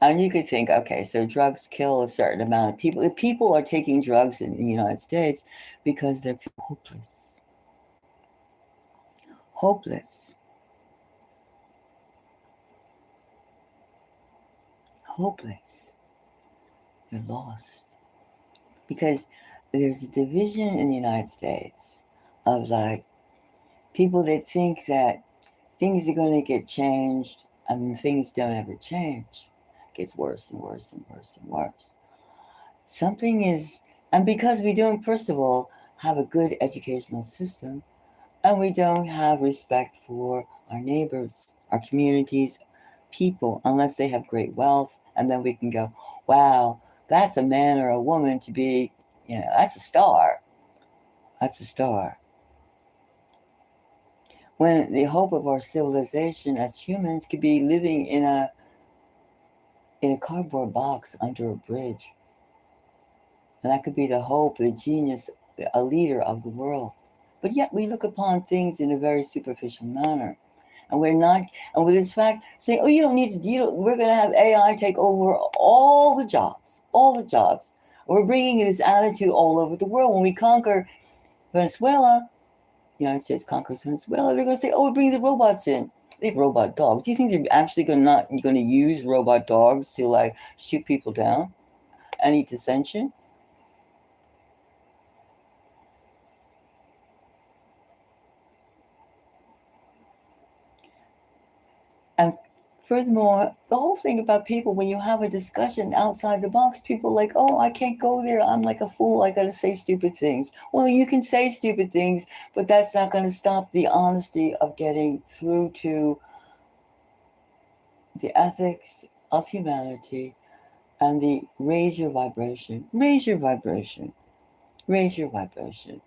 And you could think, okay, so drugs kill a certain amount of people. If people are taking drugs in the United States because they're hopeless. Hopeless. Hopeless. They're lost. Because there's a division in the United States of like people that think that things are going to get changed, and things don't ever change. It gets worse and worse and worse and worse. And because we don't, first of all, have a good educational system, and we don't have respect for our neighbors, our communities, people, unless they have great wealth. And then we can go, wow, that's a man or a woman to be, that's a star. That's a star. When the hope of our civilization as humans could be living in a cardboard box under a bridge. And that could be the hope, the genius, a leader of the world. But yet we look upon things in a very superficial manner. And we're not, and with this fact, saying, oh, you don't need to, we're going to have AI take over all the jobs, all the jobs. We're bringing this attitude all over the world. When we conquer Venezuela, the United States conquers Venezuela, they're going to say, oh, we're bringing the robots in. They have robot dogs. Do you think they're actually going to use robot dogs to like shoot people down? Any dissension? And furthermore, the whole thing about people, when you have a discussion outside the box, people like, oh, I can't go there. I'm like a fool. I got to say stupid things. Well, you can say stupid things, but that's not going to stop the honesty of getting through to the ethics of humanity and the raise your vibration, raise your vibration, raise your vibration.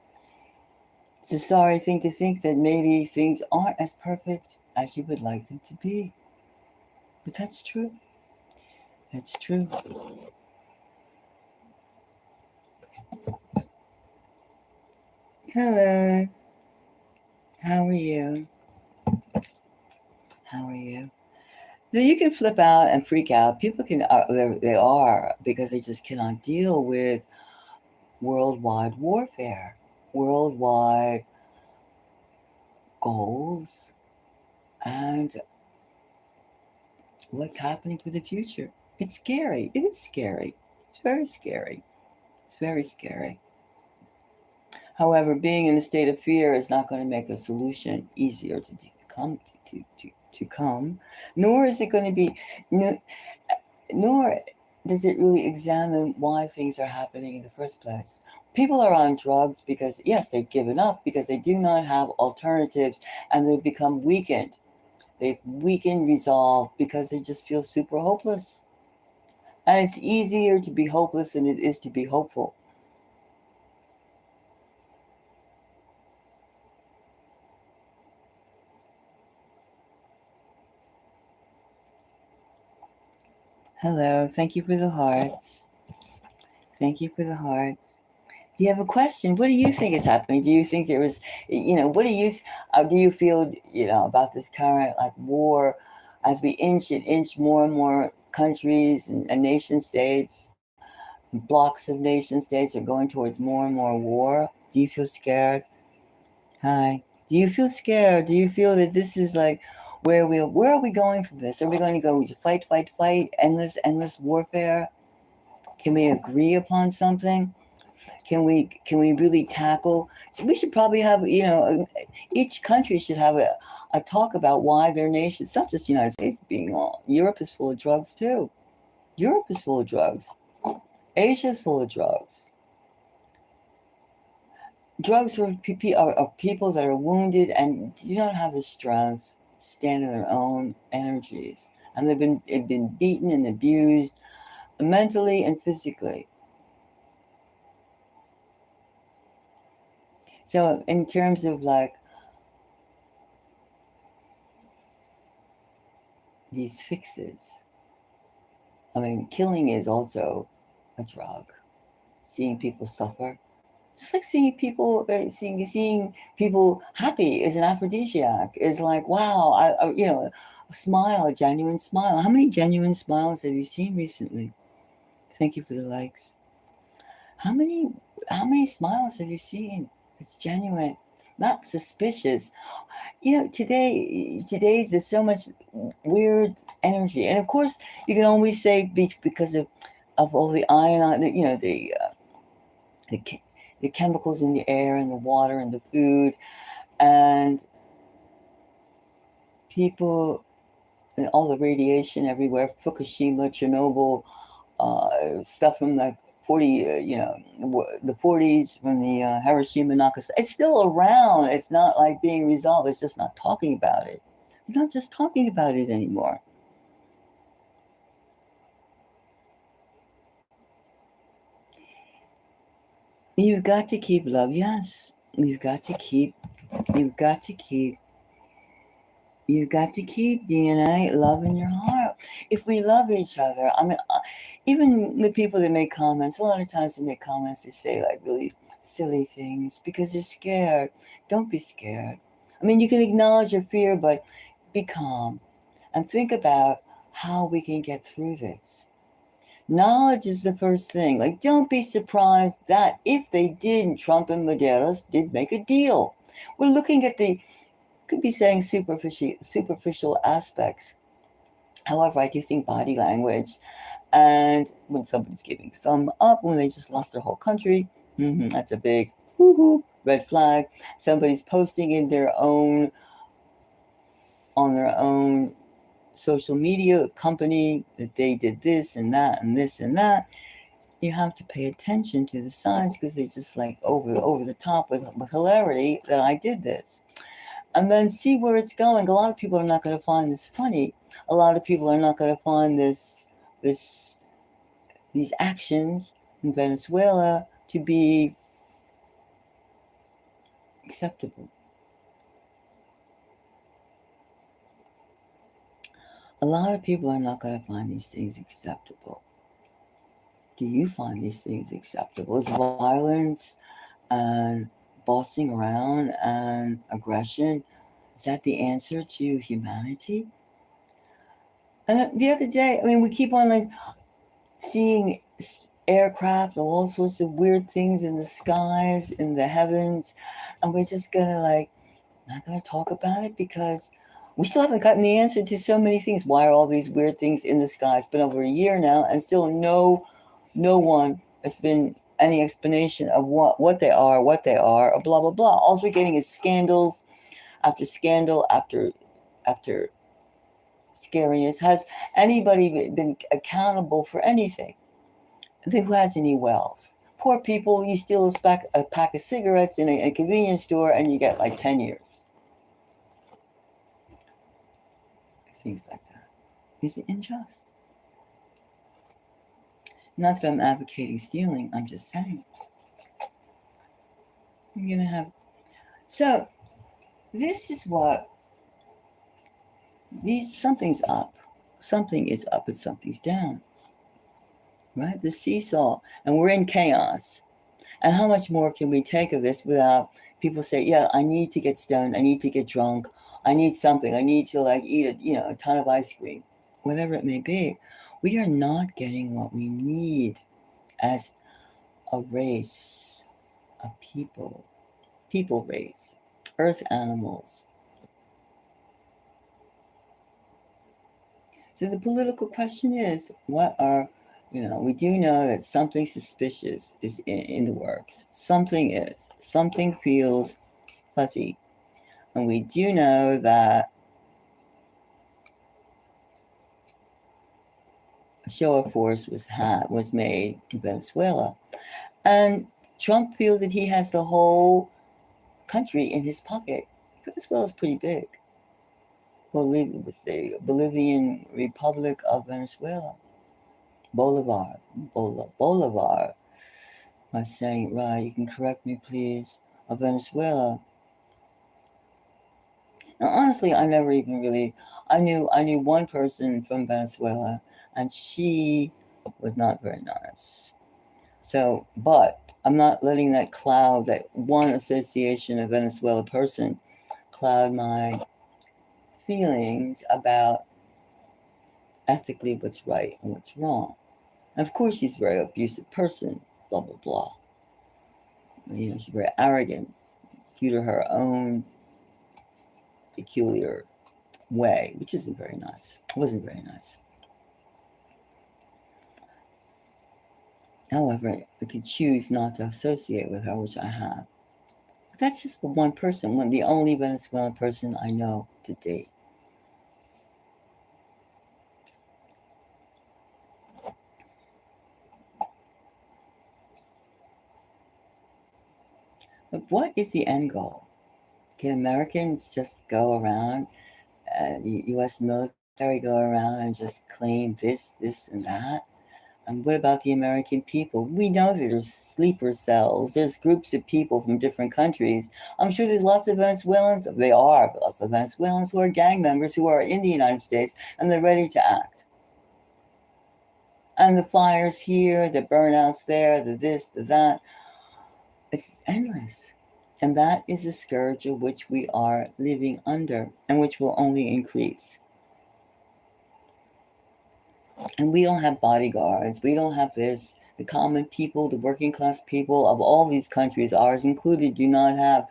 It's a sorry thing to think that maybe things aren't as perfect as you would like them to be. But that's true. That's true. Hello. How are you? How are you? So you can flip out and freak out. People can, they are, because they just cannot deal with worldwide warfare, worldwide goals, and what's happening for the future. It's scary. It is scary. It's very scary. It's very scary. However, being in a state of fear is not going to make a solution easier to come to come, nor is it going to be, nor does it really examine why things are happening in the first place. People are on drugs because, yes, they've given up because they do not have alternatives and they've become weakened. They've weakened resolve because they just feel super hopeless. And it's easier to be hopeless than it is to be hopeful. Hello, thank you for the hearts. Thank you for the hearts. Do you have a question? What do you think is happening? Do you think there was, what do you feel, about this current like war as we inch more and more countries and nation states, and blocks of nation states are going towards more and more war? Do you feel scared? Hi. Do you feel scared? Do you feel that this is like where are we going from this? Are we going to go fight, endless warfare? Can we agree upon something? Can we really tackle? We should probably have, each country should have a talk about why their nation. It's not just the United States being all. Europe is full of drugs too. Europe is full of drugs. Asia is full of drugs. Drugs are people that are wounded and do not have the strength to stand on their own energies, and they've been beaten and abused mentally and physically. So in terms of like these fixes, I mean, killing is also a drug. Seeing people suffer, just like seeing people happy is an aphrodisiac. Is like, wow, a smile, a genuine smile. How many genuine smiles have you seen recently? Thank you for the likes. How many smiles have you seen? It's genuine, not suspicious. Today's there's so much weird energy, and of course you can always say because of all the ion, the the chemicals in the air and the water and the food, and people, and all the radiation everywhere, Fukushima, Chernobyl, stuff from the 40, the 40s, from the Hiroshima, Nagasaki. It's still around. It's not like being resolved. It's just not talking about it. They're not just talking about it anymore. You've got to keep love, yes. You've got to keep You've got to keep DNA love in your heart. If we love each other, I mean, even the people that make comments, a lot of times they make comments that say like really silly things because they're scared. Don't be scared. I mean, you can acknowledge your fear, but be calm and think about how we can get through this. Knowledge is the first thing. Like, don't be surprised that if they did, Trump and Maduro did make a deal. We're looking at the could be saying superficial aspects. However, I do think body language and when somebody's giving thumb up, when they just lost their whole country, that's a big woohoo red flag. Somebody's posting in on their own social media company that they did this and that and this and that. You have to pay attention to the signs because they're just like over the top with hilarity that I did this. And then see where it's going. A lot of people are not going to find this funny. A lot of people are not going to find these actions in Venezuela to be acceptable. A lot of people are not going to find these things acceptable. Do you find these things acceptable? Is violence and bossing around and aggression, is that the answer to humanity? And the other day, I mean, we keep on like seeing aircraft, all sorts of weird things in the skies, in the heavens, and we're just gonna like not gonna talk about it because we still haven't gotten the answer to so many things. Why are all these weird things in the sky? It's been over a year now, and still no one has been any explanation of what they are, or blah blah blah. All we're getting is scandals after scandal after scariness. Has anybody been accountable for anything? Who has any wealth? Poor people, you steal a pack of cigarettes in a convenience store and you get like 10 years. Things like that. Is it unjust? Not that I'm advocating stealing, I'm just saying. I'm going to have. So, this is what. Something's up. Something is up and something's down. Right? The seesaw. And we're in chaos. And how much more can we take of this without people say, yeah, I need to get stoned, I need to get drunk, I need something, I need to like eat a ton of ice cream, whatever it may be. We are not getting what we need as a race, a people race, earth animals. So the political question is, we do know that something suspicious is in the works. Something feels fuzzy. And we do know that a show of force was made in Venezuela. And Trump feels that he has the whole country in his pocket. Venezuela is pretty big. With the Bolivian Republic of Venezuela. Bolivar. Am I saying it right? You can correct me, please. Of Venezuela. Now, honestly, I never even really. I knew one person from Venezuela, and she was not very nice. So, but I'm not letting that cloud, that one association of Venezuela person, cloud my feelings about ethically what's right and what's wrong. And of course, she's a very abusive person. Blah blah blah. She's very arrogant due to her own peculiar way, which isn't very nice. It wasn't very nice. However, I could choose not to associate with her, which I have. But that's just one person, the only Venezuelan person I know to date. But what is the end goal? Can Americans just go around U.S. military go around and just claim this, and that. And what about the American people? We know that there's sleeper cells. There's groups of people from different countries. I'm sure there's lots of Venezuelans. They are lots of Venezuelans who are gang members who are in the United States and they're ready to act. And the fires here, the burnouts there, the this, the that. It's endless. And that is a scourge of which we are living under and which will only increase. And we don't have bodyguards. We don't have this. The common people, the working class people of all these countries, ours included, do not have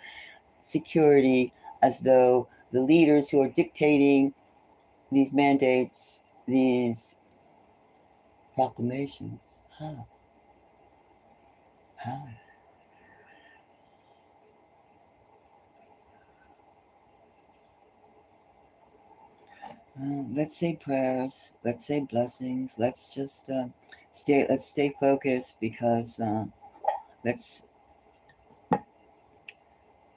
security, as though the leaders who are dictating these mandates, these proclamations. How? How? Let's say prayers. Let's say blessings. Let's just stay. Let's stay focused, because let's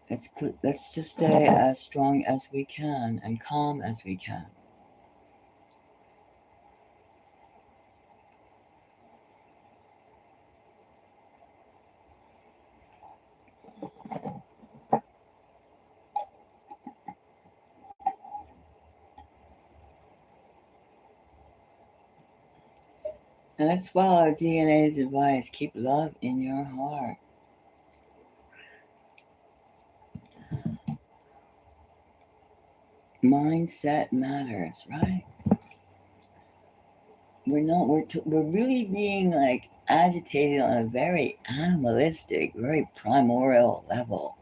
let's just stay as strong as we can and calm as we can. And let's follow DNA's advice. Keep love in your heart. Mindset matters, right? We're really being like agitated on a very animalistic, very primordial level.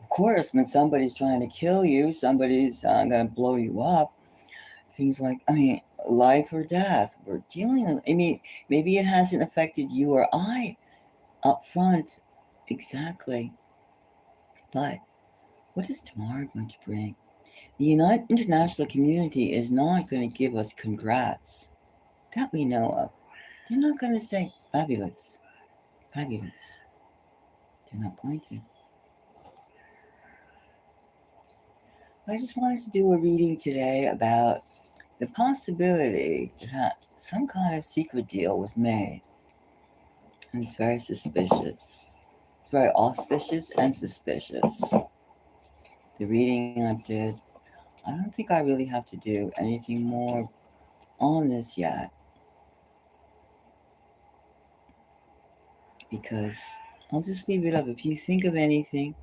Of course, when somebody's trying to kill you, somebody's going to blow you up, things like, life or death, we're dealing with. Maybe it hasn't affected you or I up front exactly, but what is tomorrow going to bring? The international community is not going to give us congrats that we know of. They're not going to say fabulous, fabulous. They're not going to. I just wanted to do a reading today about the possibility that some kind of secret deal was made. And it's very suspicious. It's very auspicious and suspicious. The reading I did, I don't think I really have to do anything more on this yet, because I'll just leave it up. If you think of anything,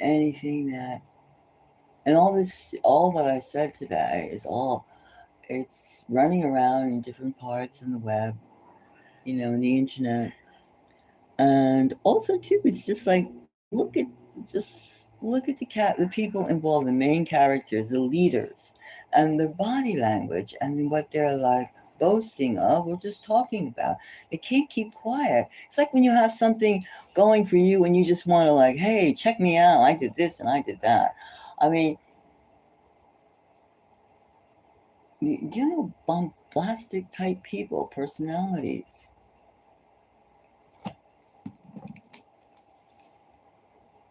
anything that, and all that I said today it's running around in different parts on the web, in the internet. And also too, it's just like, look at the people involved, the main characters, the leaders, and their body language, and what they're like boasting of or just talking about. They can't keep quiet. It's like when you have something going for you and you just want to, like, hey, check me out, I did this and I did that. You're dealing with bombastic type people, personalities.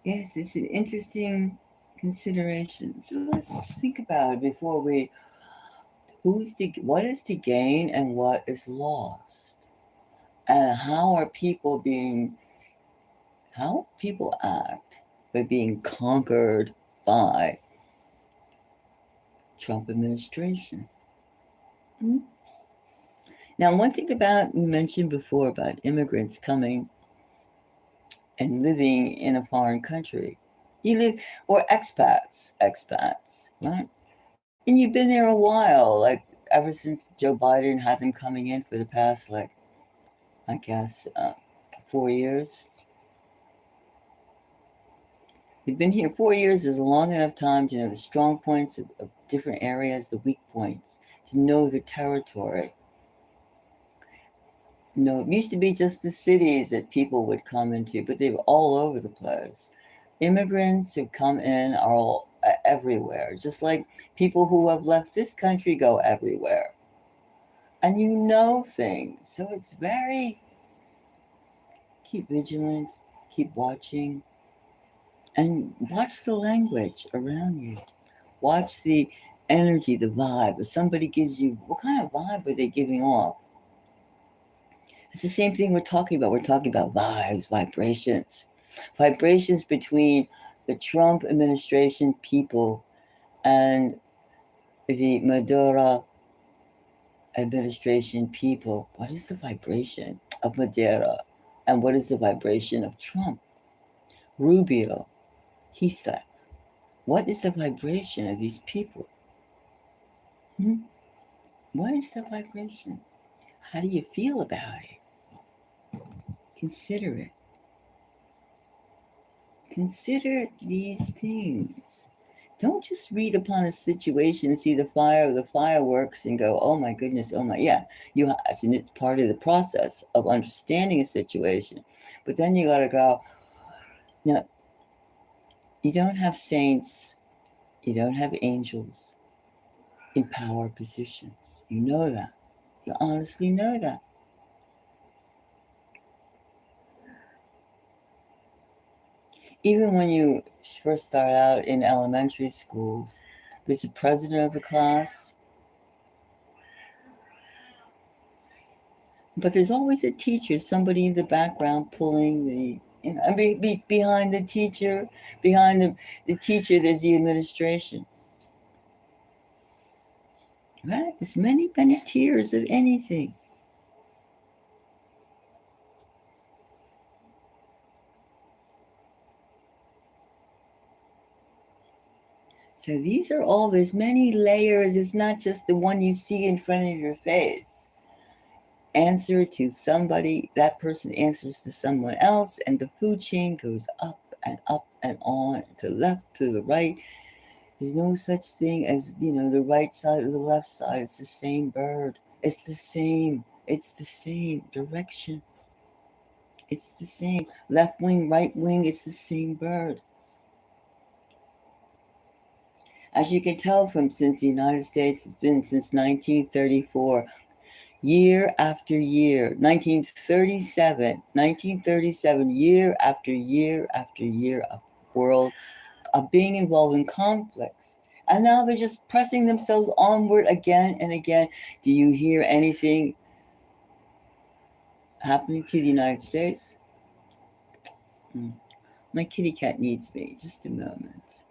Yes, it's an interesting consideration. So let's think about it before what is to gain and what is lost, and how people act by being conquered by Trump administration. Mm-hmm. Now, one thing we mentioned before about immigrants coming and living in a foreign country. Or expats, right? And you've been there a while, like ever since Joe Biden had them coming in for the past, like, I guess, 4 years. You've been here 4 years is a long enough time to know the strong points of different areas, the weak points, to know the territory. It used to be just the cities that people would come into, but they were all over the place. Immigrants who come in are all everywhere, just like people who have left this country go everywhere. and you know things. So it's very, keep vigilant, keep watching, and watch the language around you. Watch the energy, the vibe. If somebody gives you, what kind of vibe are they giving off? It's the same thing we're talking about. We're talking about vibes, vibrations. Vibrations between the Trump administration people and the Maduro administration people. What is the vibration of Maduro? And what is the vibration of Trump? Rubio, he said. What is the vibration of these people? Hmm? What is the vibration? How do you feel about it? Consider it. Consider these things. Don't just read upon a situation and see the fire of the fireworks and go, oh my goodness, oh my, yeah, and it's part of the process of understanding a situation. But then you got to go, now, you don't have saints, you don't have angels in power positions. You know that. You honestly know that. Even when you first start out in elementary schools, there's the president of the class, but there's always a teacher, somebody in the background pulling the, behind the teacher, behind the teacher, there's the administration. Right? There's many, many tiers of anything. So these are all, there's many layers. It's not just the one you see in front of your face. Answer to somebody, that person answers to someone else, and the food chain goes up and on, to the left, to the right. There's no such thing as, the right side or the left side. It's the same bird. It's the same. It's the same direction. It's the same. Left wing, right wing, it's the same bird. As you can tell from, since the United States has been since 1934, year after year, 1937, year after year after year of world of being involved in conflicts. And now they're just pressing themselves onward again and again. Do you hear anything happening to the United States? My kitty cat needs me. Just a moment.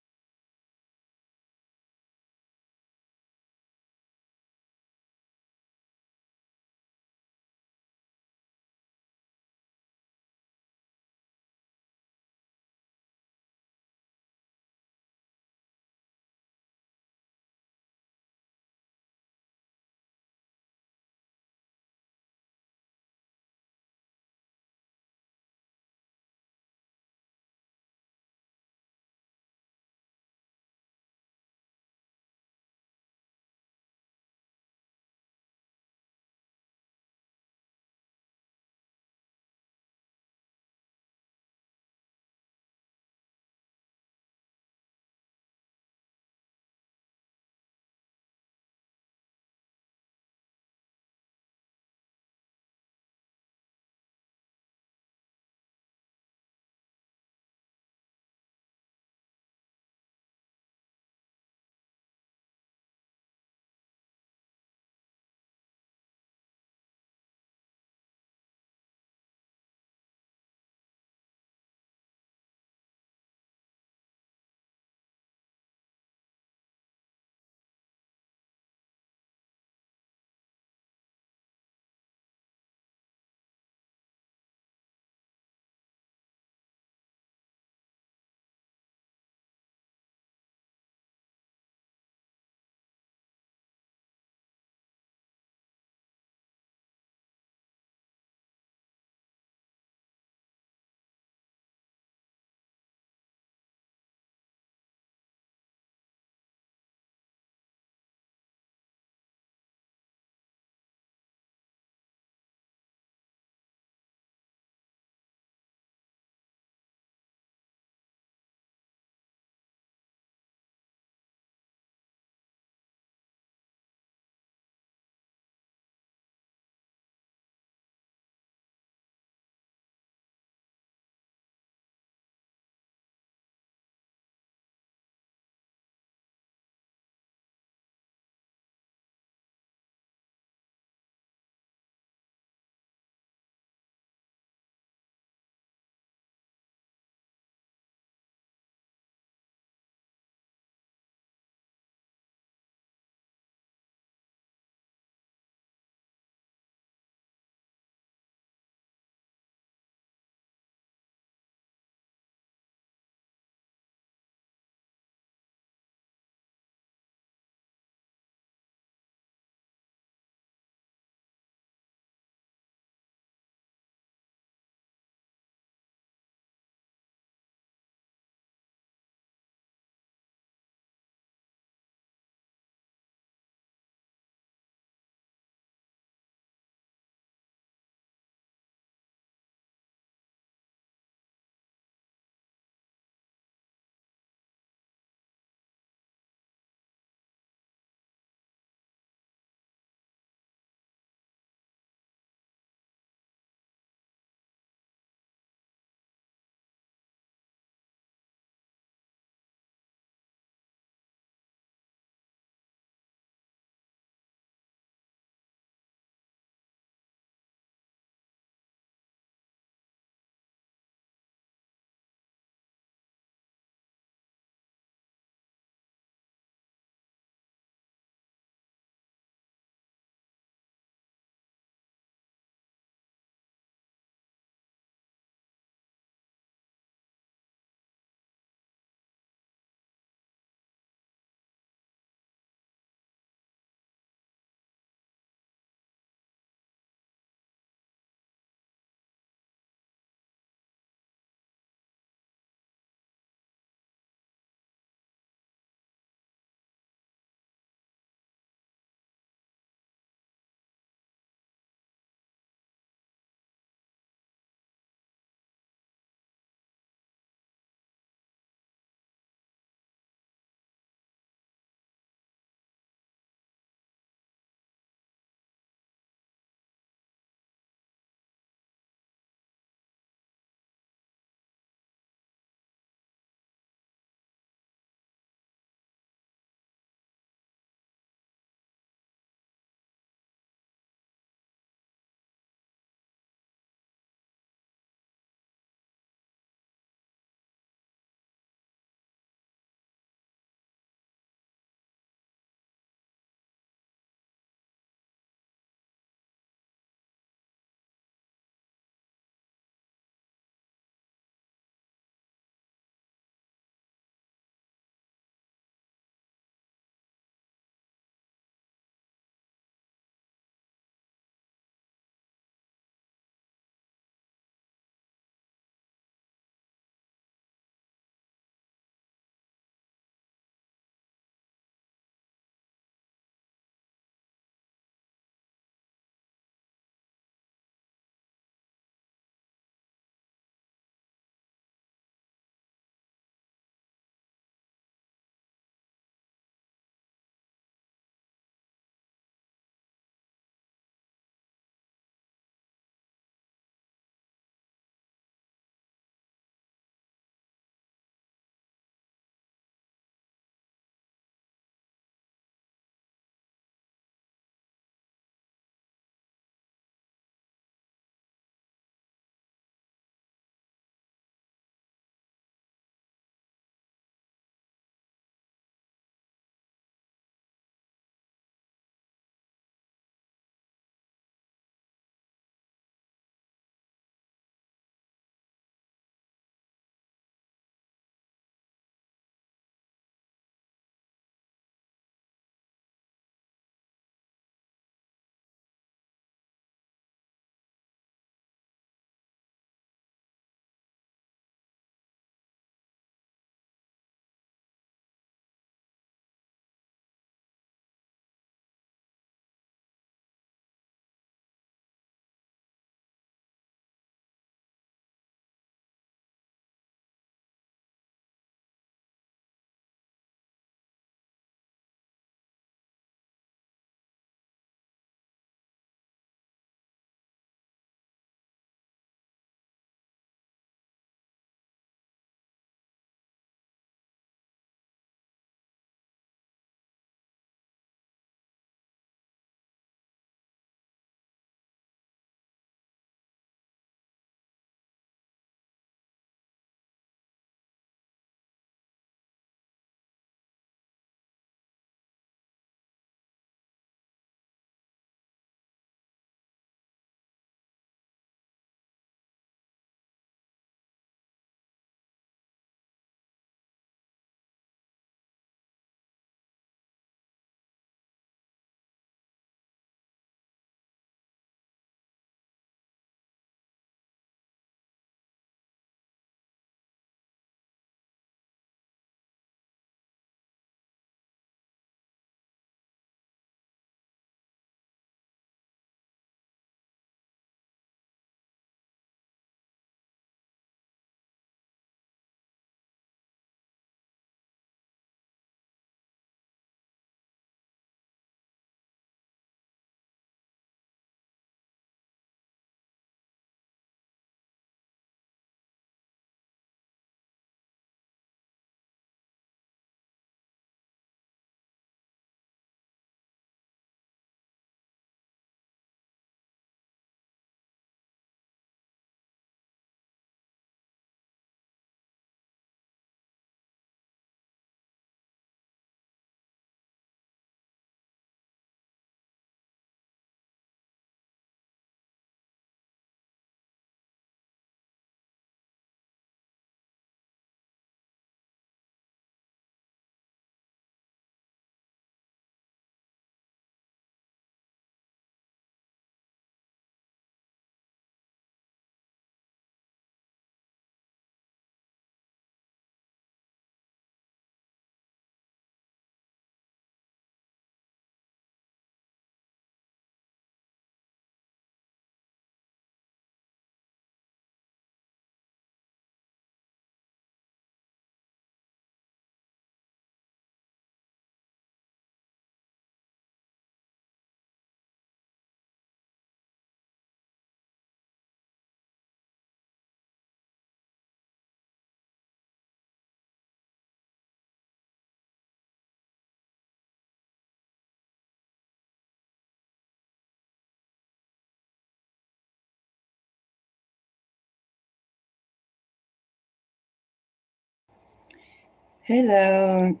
Hello,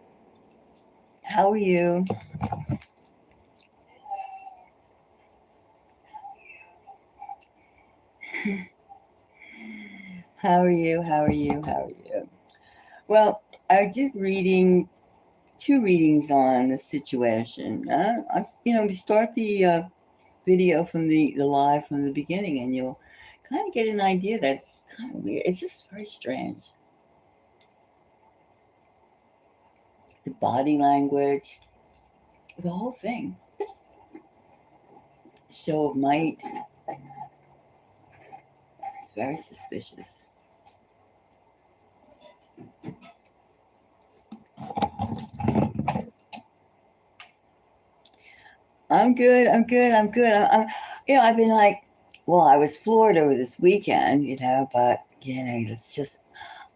how are you? How are you? How are you? How are you? Well, I did reading two readings on the situation. We start the video from the live from the beginning, and you'll kind of get an idea that's kind of weird. It's just very strange. The body language, the whole thing, show of might. It's very suspicious. I'm good. I'm good. I'm good. I've been like, well, I was floored over this weekend, but it's just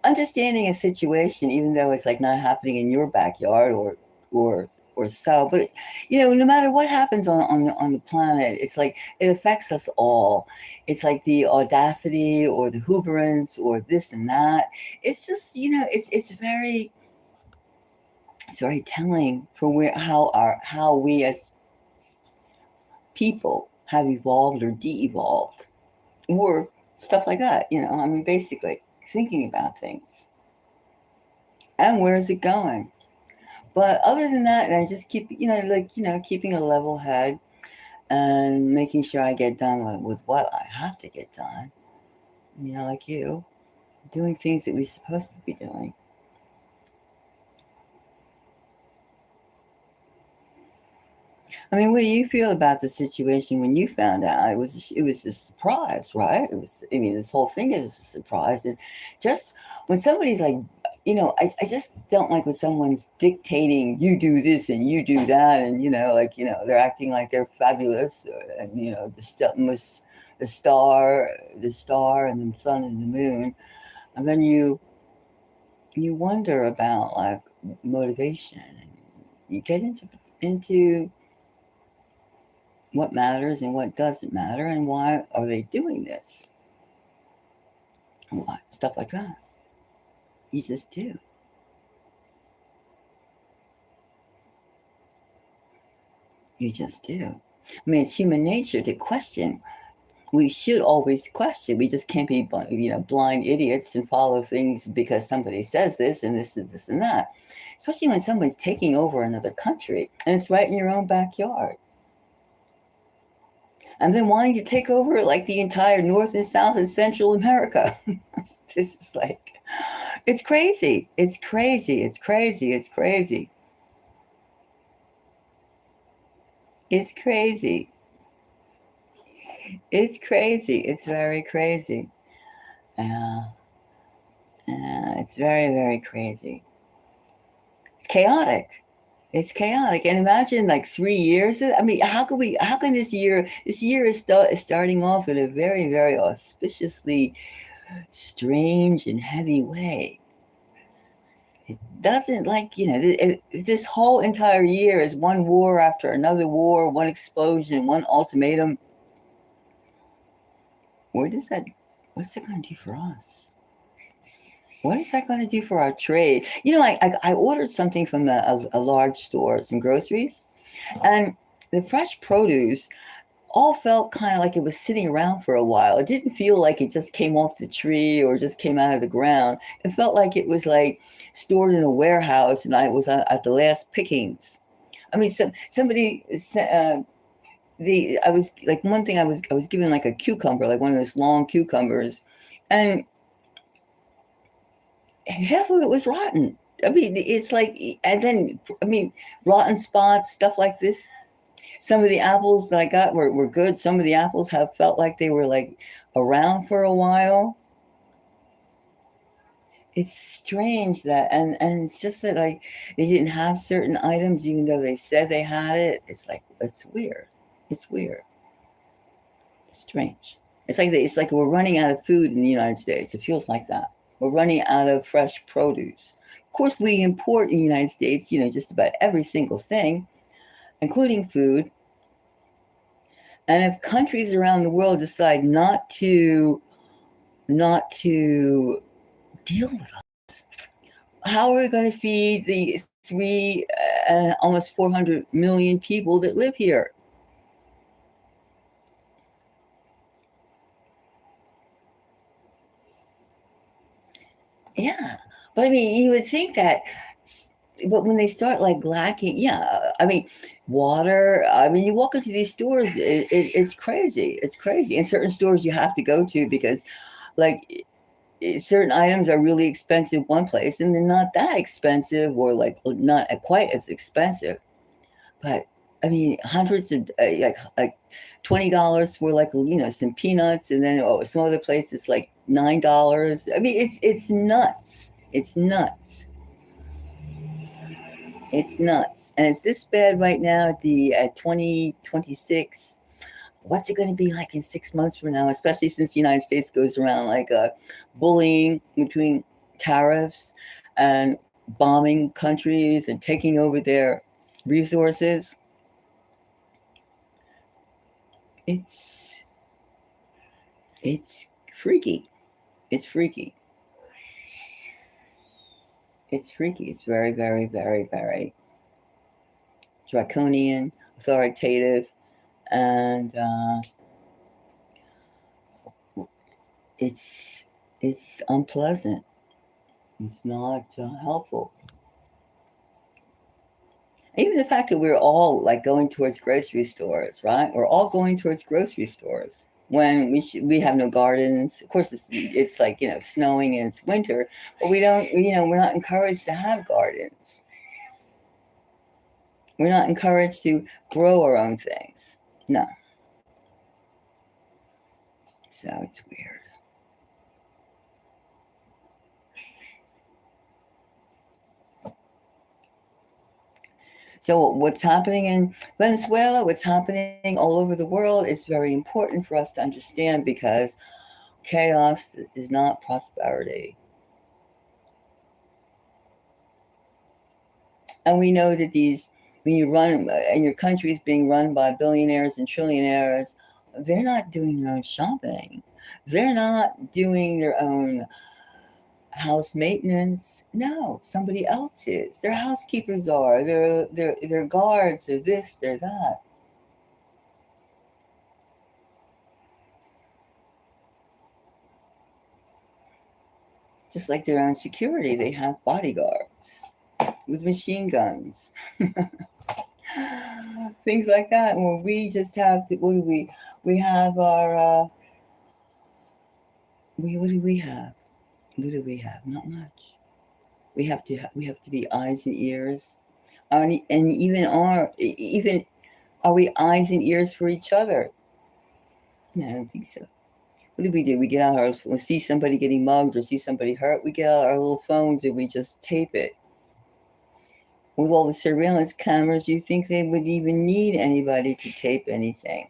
understanding a situation, even though it's like not happening in your backyard or or so. But no matter what happens on the planet, it's like it affects us all. It's like the audacity or the hubris or this and that. It's just it's very telling for where how we as people have evolved or de-evolved or stuff like that. I mean, basically thinking about things and where is it going. But other than that, I just keep, keeping a level head and making sure I get done with what I have to get done. Like you, doing things that we're supposed to be doing. I mean, what do you feel about the situation when you found out? It was a surprise, right? It was. I mean, this whole thing is a surprise, and just when somebody's like, I just don't like when someone's dictating you do this and you do that, and they're acting like they're fabulous, and the star, and the sun and the moon, and then you wonder about like motivation, and you get into what matters and what doesn't matter and why are they doing this and why stuff like that. You just do. You just do. I mean, it's human nature to question. We should always question. We just can't be blind idiots and follow things because somebody says this and this and that, especially when someone's taking over another country and it's right in your own backyard, and then wanting to take over like the entire North and South and Central America. This is like, it's crazy. It's crazy. It's crazy. It's crazy. It's crazy. It's crazy. It's very crazy. Uh, it's very, very crazy. It's chaotic. It's chaotic. And imagine like 3 years. I mean, how can this year is starting off in a very, very auspiciously strange and heavy way. It doesn't this whole entire year is one war after another war, one explosion, one ultimatum. Where does that? What's it going to do for us? What is that going to do for our trade? I ordered something from a large store, some groceries, and the fresh produce all felt kind of like it was sitting around for a while. It didn't feel like it just came off the tree or just came out of the ground. It felt like it was like stored in a warehouse and I was at the last pickings. I mean, somebody said, I was like, one thing I was given like a cucumber, like one of those long cucumbers, and half of it was rotten. I mean, it's like, and then, I mean, rotten spots, stuff like this. Some of the apples that I got were good. Some of the apples have felt like they were like around for a while. It's strange that, and it's just that like they didn't have certain items, even though they said they had it. It's like, it's weird. It's weird. It's strange. It's like we're running out of food in the United States. It feels like that. We're running out of fresh produce. Of course, we import in the United States, just about every single thing, including food. And if countries around the world decide not to deal with us, How are we going to feed the three almost 400 million people that live here? Yeah, but I mean, you would think that, but when they start like lacking, yeah, I mean, water. I mean, you walk into these stores, it's crazy. It's crazy. In certain stores, you have to go to because, like, certain items are really expensive one place, and they're not that expensive, or like not quite as expensive. But I mean, hundreds of like $20 for like some peanuts, and then some other places like $9. I mean, it's nuts. It's nuts. It's nuts, and it's this bad right now at the 2026. What's it going to be like in 6 months from now? Especially since the United States goes around like bullying between tariffs and bombing countries and taking over their resources. It's it's freaky. It's freaky. It's freaky. It's very, very, very, very draconian, authoritative, and it's it's unpleasant. It's not helpful. Even the fact that we're all like going towards grocery stores, right? We're all going towards grocery stores when we have no gardens. Of course, it's like snowing and it's winter, but we don't. We're not encouraged to have gardens. We're not encouraged to grow our own things. No. So it's weird. So what's happening in Venezuela, what's happening all over the world is very important for us to understand because chaos is not prosperity. And we know that when you run, and your country is being run by billionaires and trillionaires, they're not doing their own shopping. They're not doing their own house maintenance. No, somebody else is. Their housekeepers are. Their guards. They're this. They're that. Just like their own security, they have bodyguards with machine guns, things like that. Well, we just have to, what do we? We have our. What do we have? What do we have? Not much. We have to be eyes and ears, and even are we eyes and ears for each other? No, I don't think so. What do? We get out we see somebody getting mugged or see somebody hurt. We get out our little phones and we just tape it. With all the surveillance cameras, you think they would even need anybody to tape anything?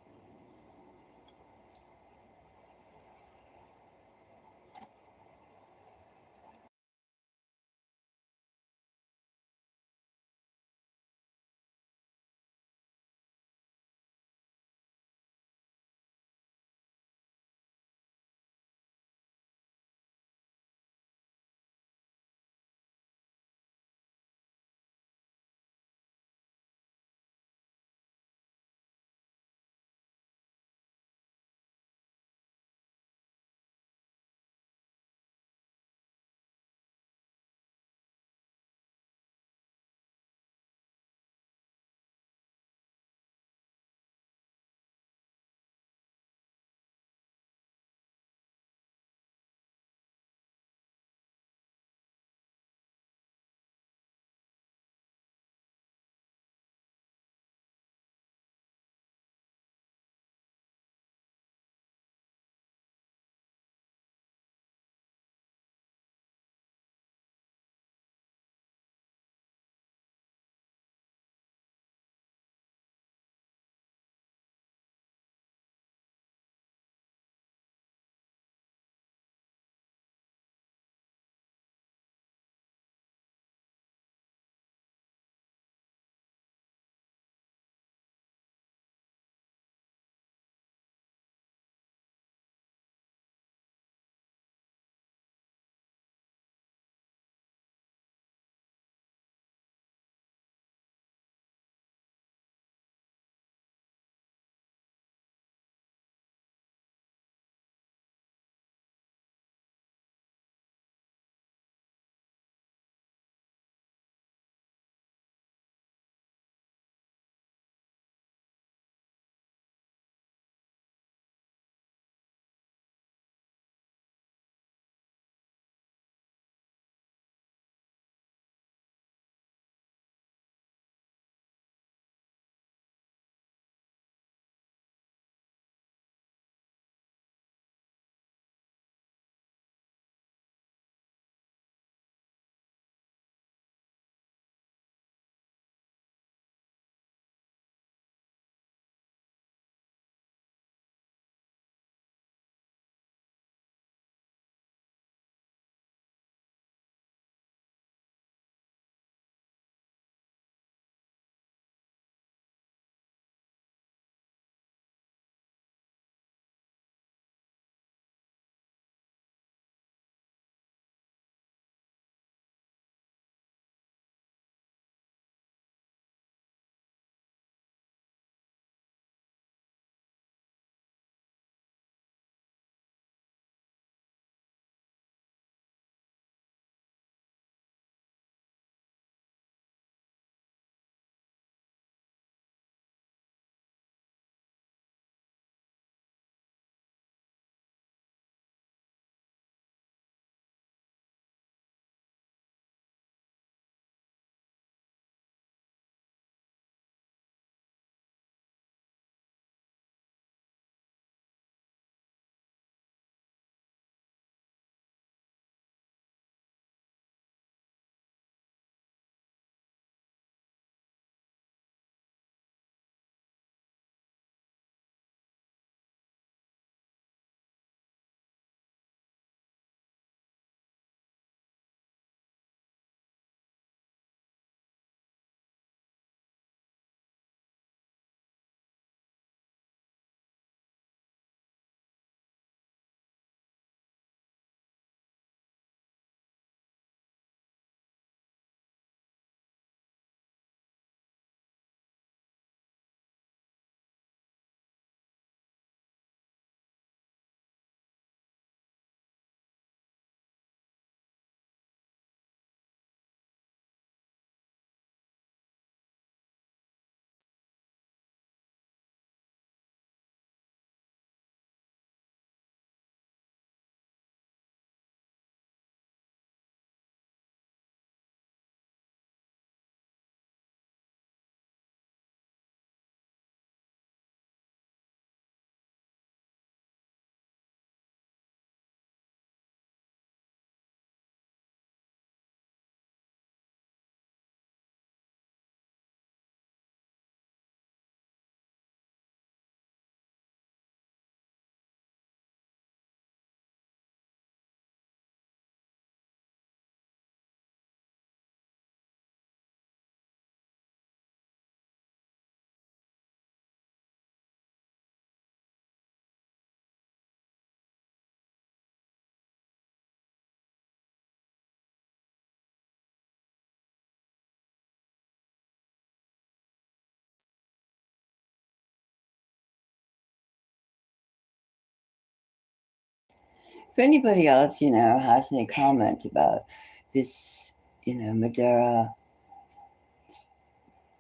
if anybody else, has any comment about this, Maduro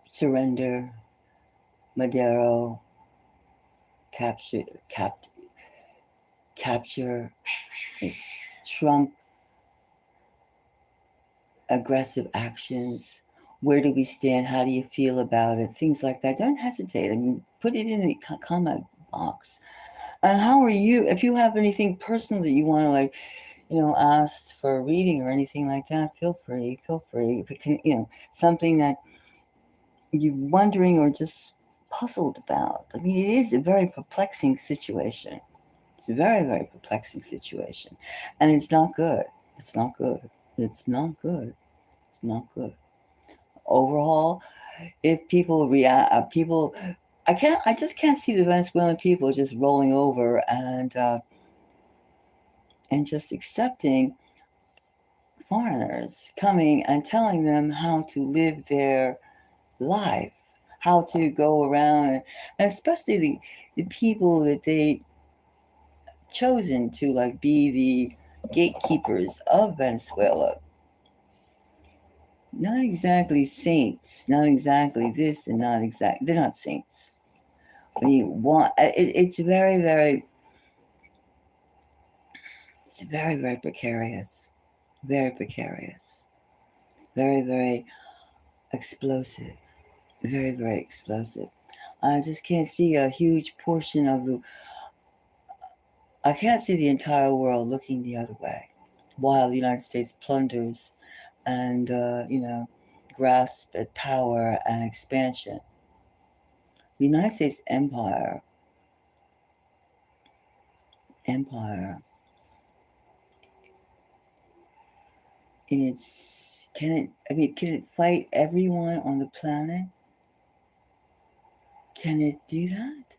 surrender, Maduro capture, capture, this Trump aggressive actions. Where do we stand? How do you feel about it? Things like that. Don't hesitate. I mean, put it in the comment box. And how are you? If you have anything personal that you want to ask for a reading or anything like that, feel free. Feel free. If it can, something that you're wondering or just puzzled about. I mean, it is a very perplexing situation. It's a very, very perplexing situation. And it's not good. It's not good. It's not good. It's not good. Overall, if people react, I just can't see the Venezuelan people just rolling over and just accepting foreigners coming and telling them how to live their life, how to go around, and especially the people that they chosen to be the gatekeepers of Venezuela. Not exactly saints, not exactly this, and not exactly, they're not saints. I mean, it's very, very, it's very, very precarious, very precarious, very, very explosive, very, very explosive. I just can't see a huge portion of I can't see the entire world looking the other way while the United States plunders and, grasp at power and expansion. The United States empire, in its, can it fight everyone on the planet? Can it do that?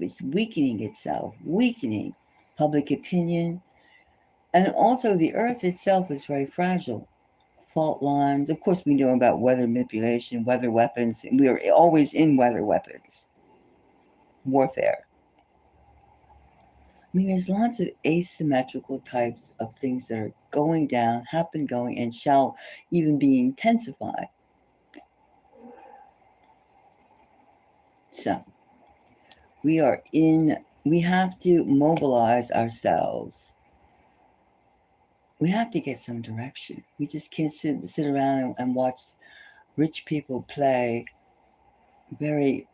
It's weakening itself, weakening public opinion. And also, the earth itself is very fragile. Fault lines. Of course, we know about weather manipulation, weather weapons. We are always in weather weapons warfare. I mean, there's lots of asymmetrical types of things that are going down, have been going, and shall even be intensified. So, we have to mobilize ourselves. We have to get some direction. We just can't sit around and watch rich people play very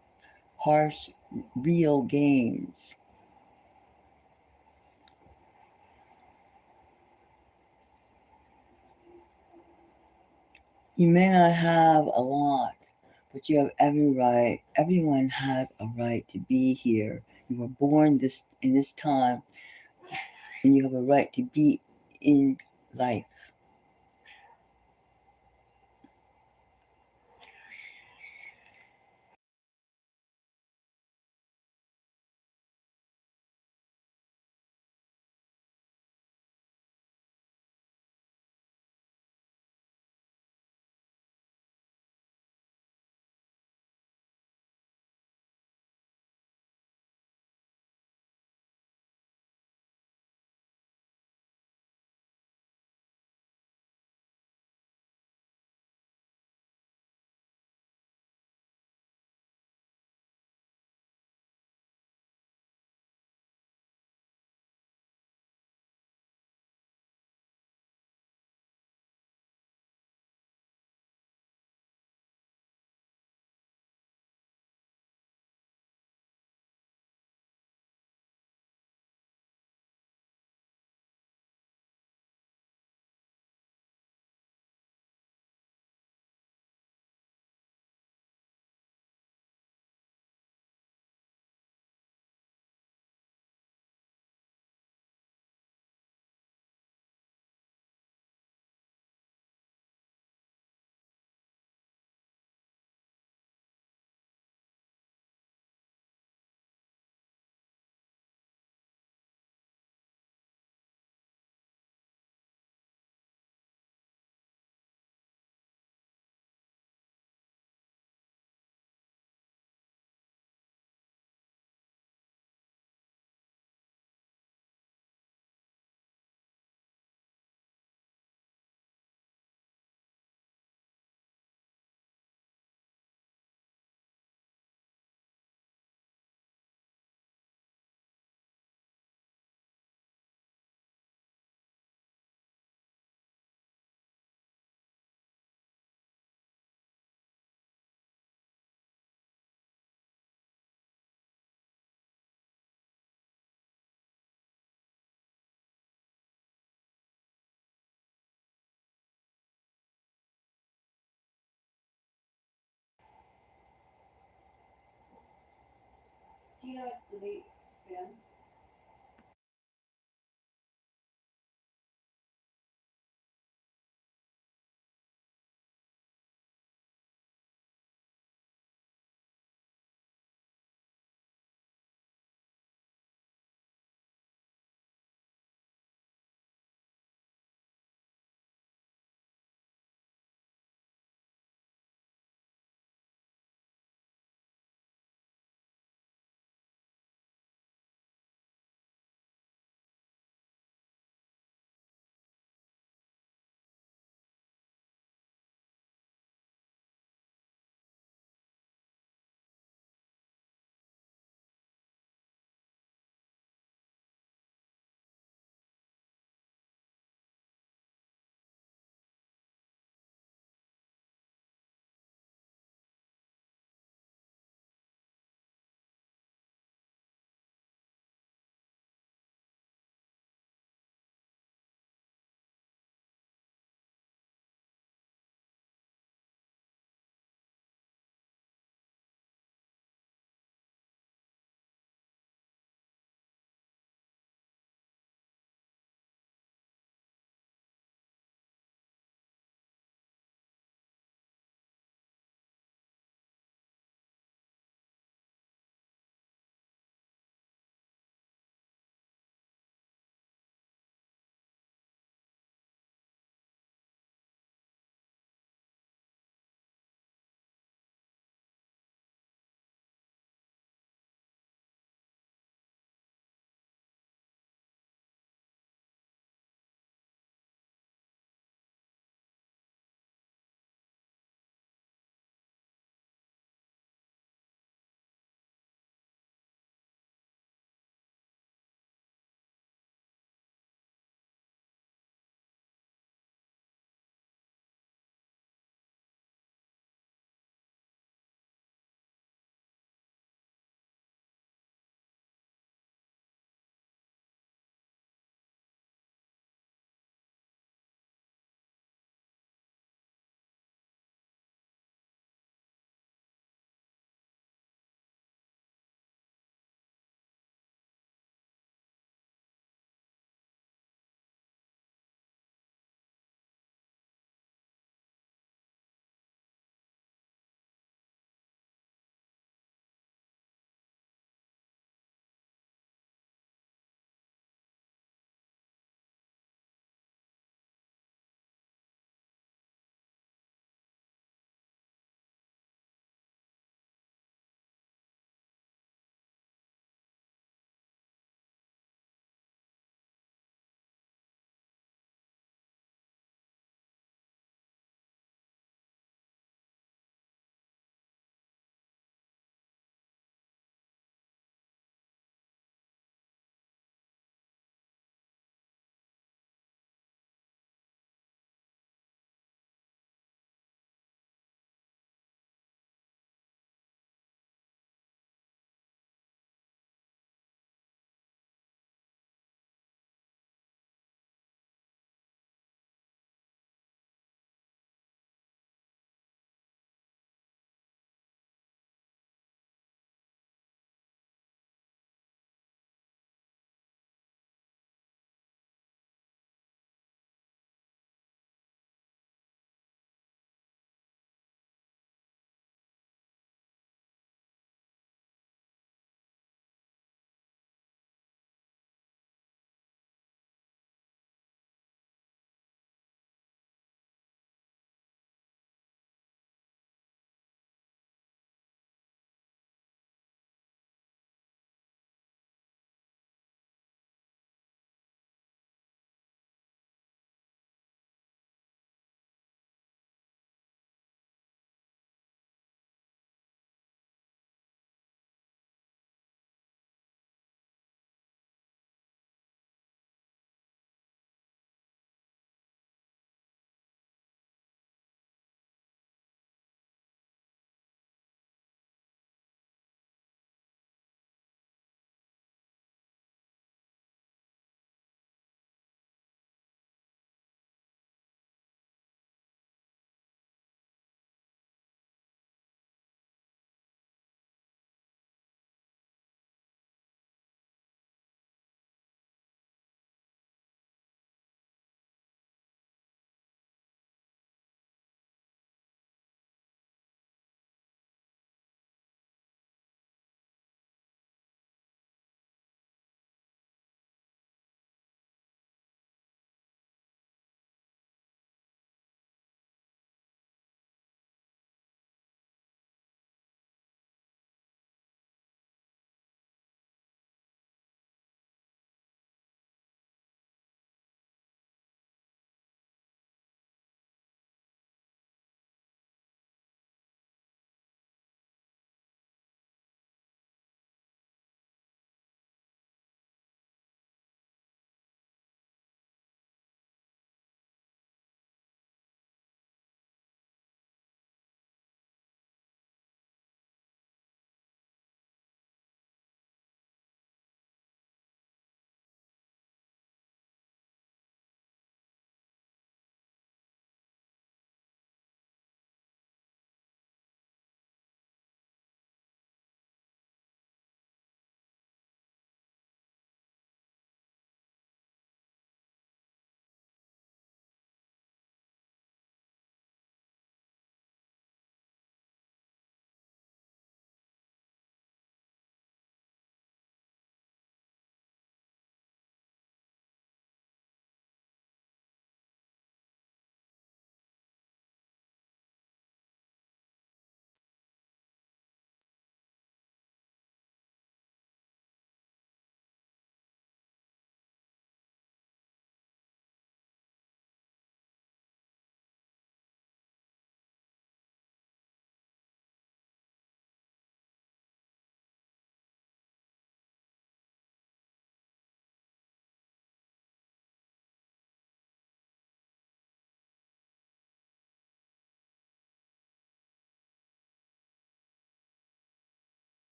harsh, real games. You may not have a lot, but you have every right. Everyone has a right to be here. You were born in this time, and you have a right to be in life.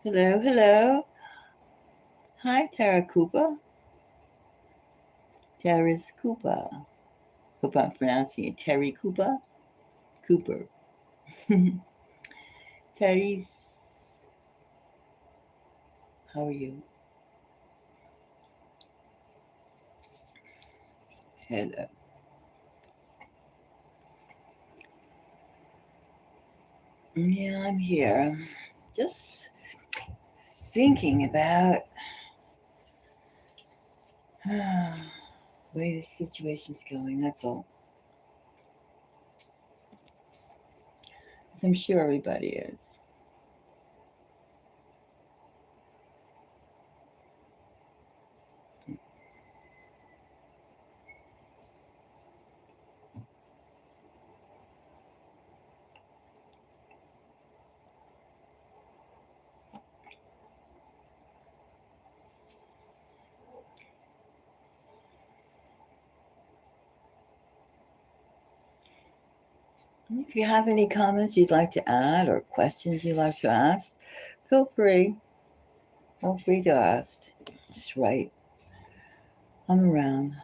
Hello, hello. Hi, Tara Cooper. Terrace Cooper. Hope I'm pronouncing it Terry Cooper. Cooper. Terry's. How are you? Hello. Yeah, I'm here. Just thinking about where the situation's going, that's all. 'Cause I'm sure everybody is. If you have any comments you'd like to add or questions you'd like to ask, feel free. Feel free to ask. Just write. I'm around.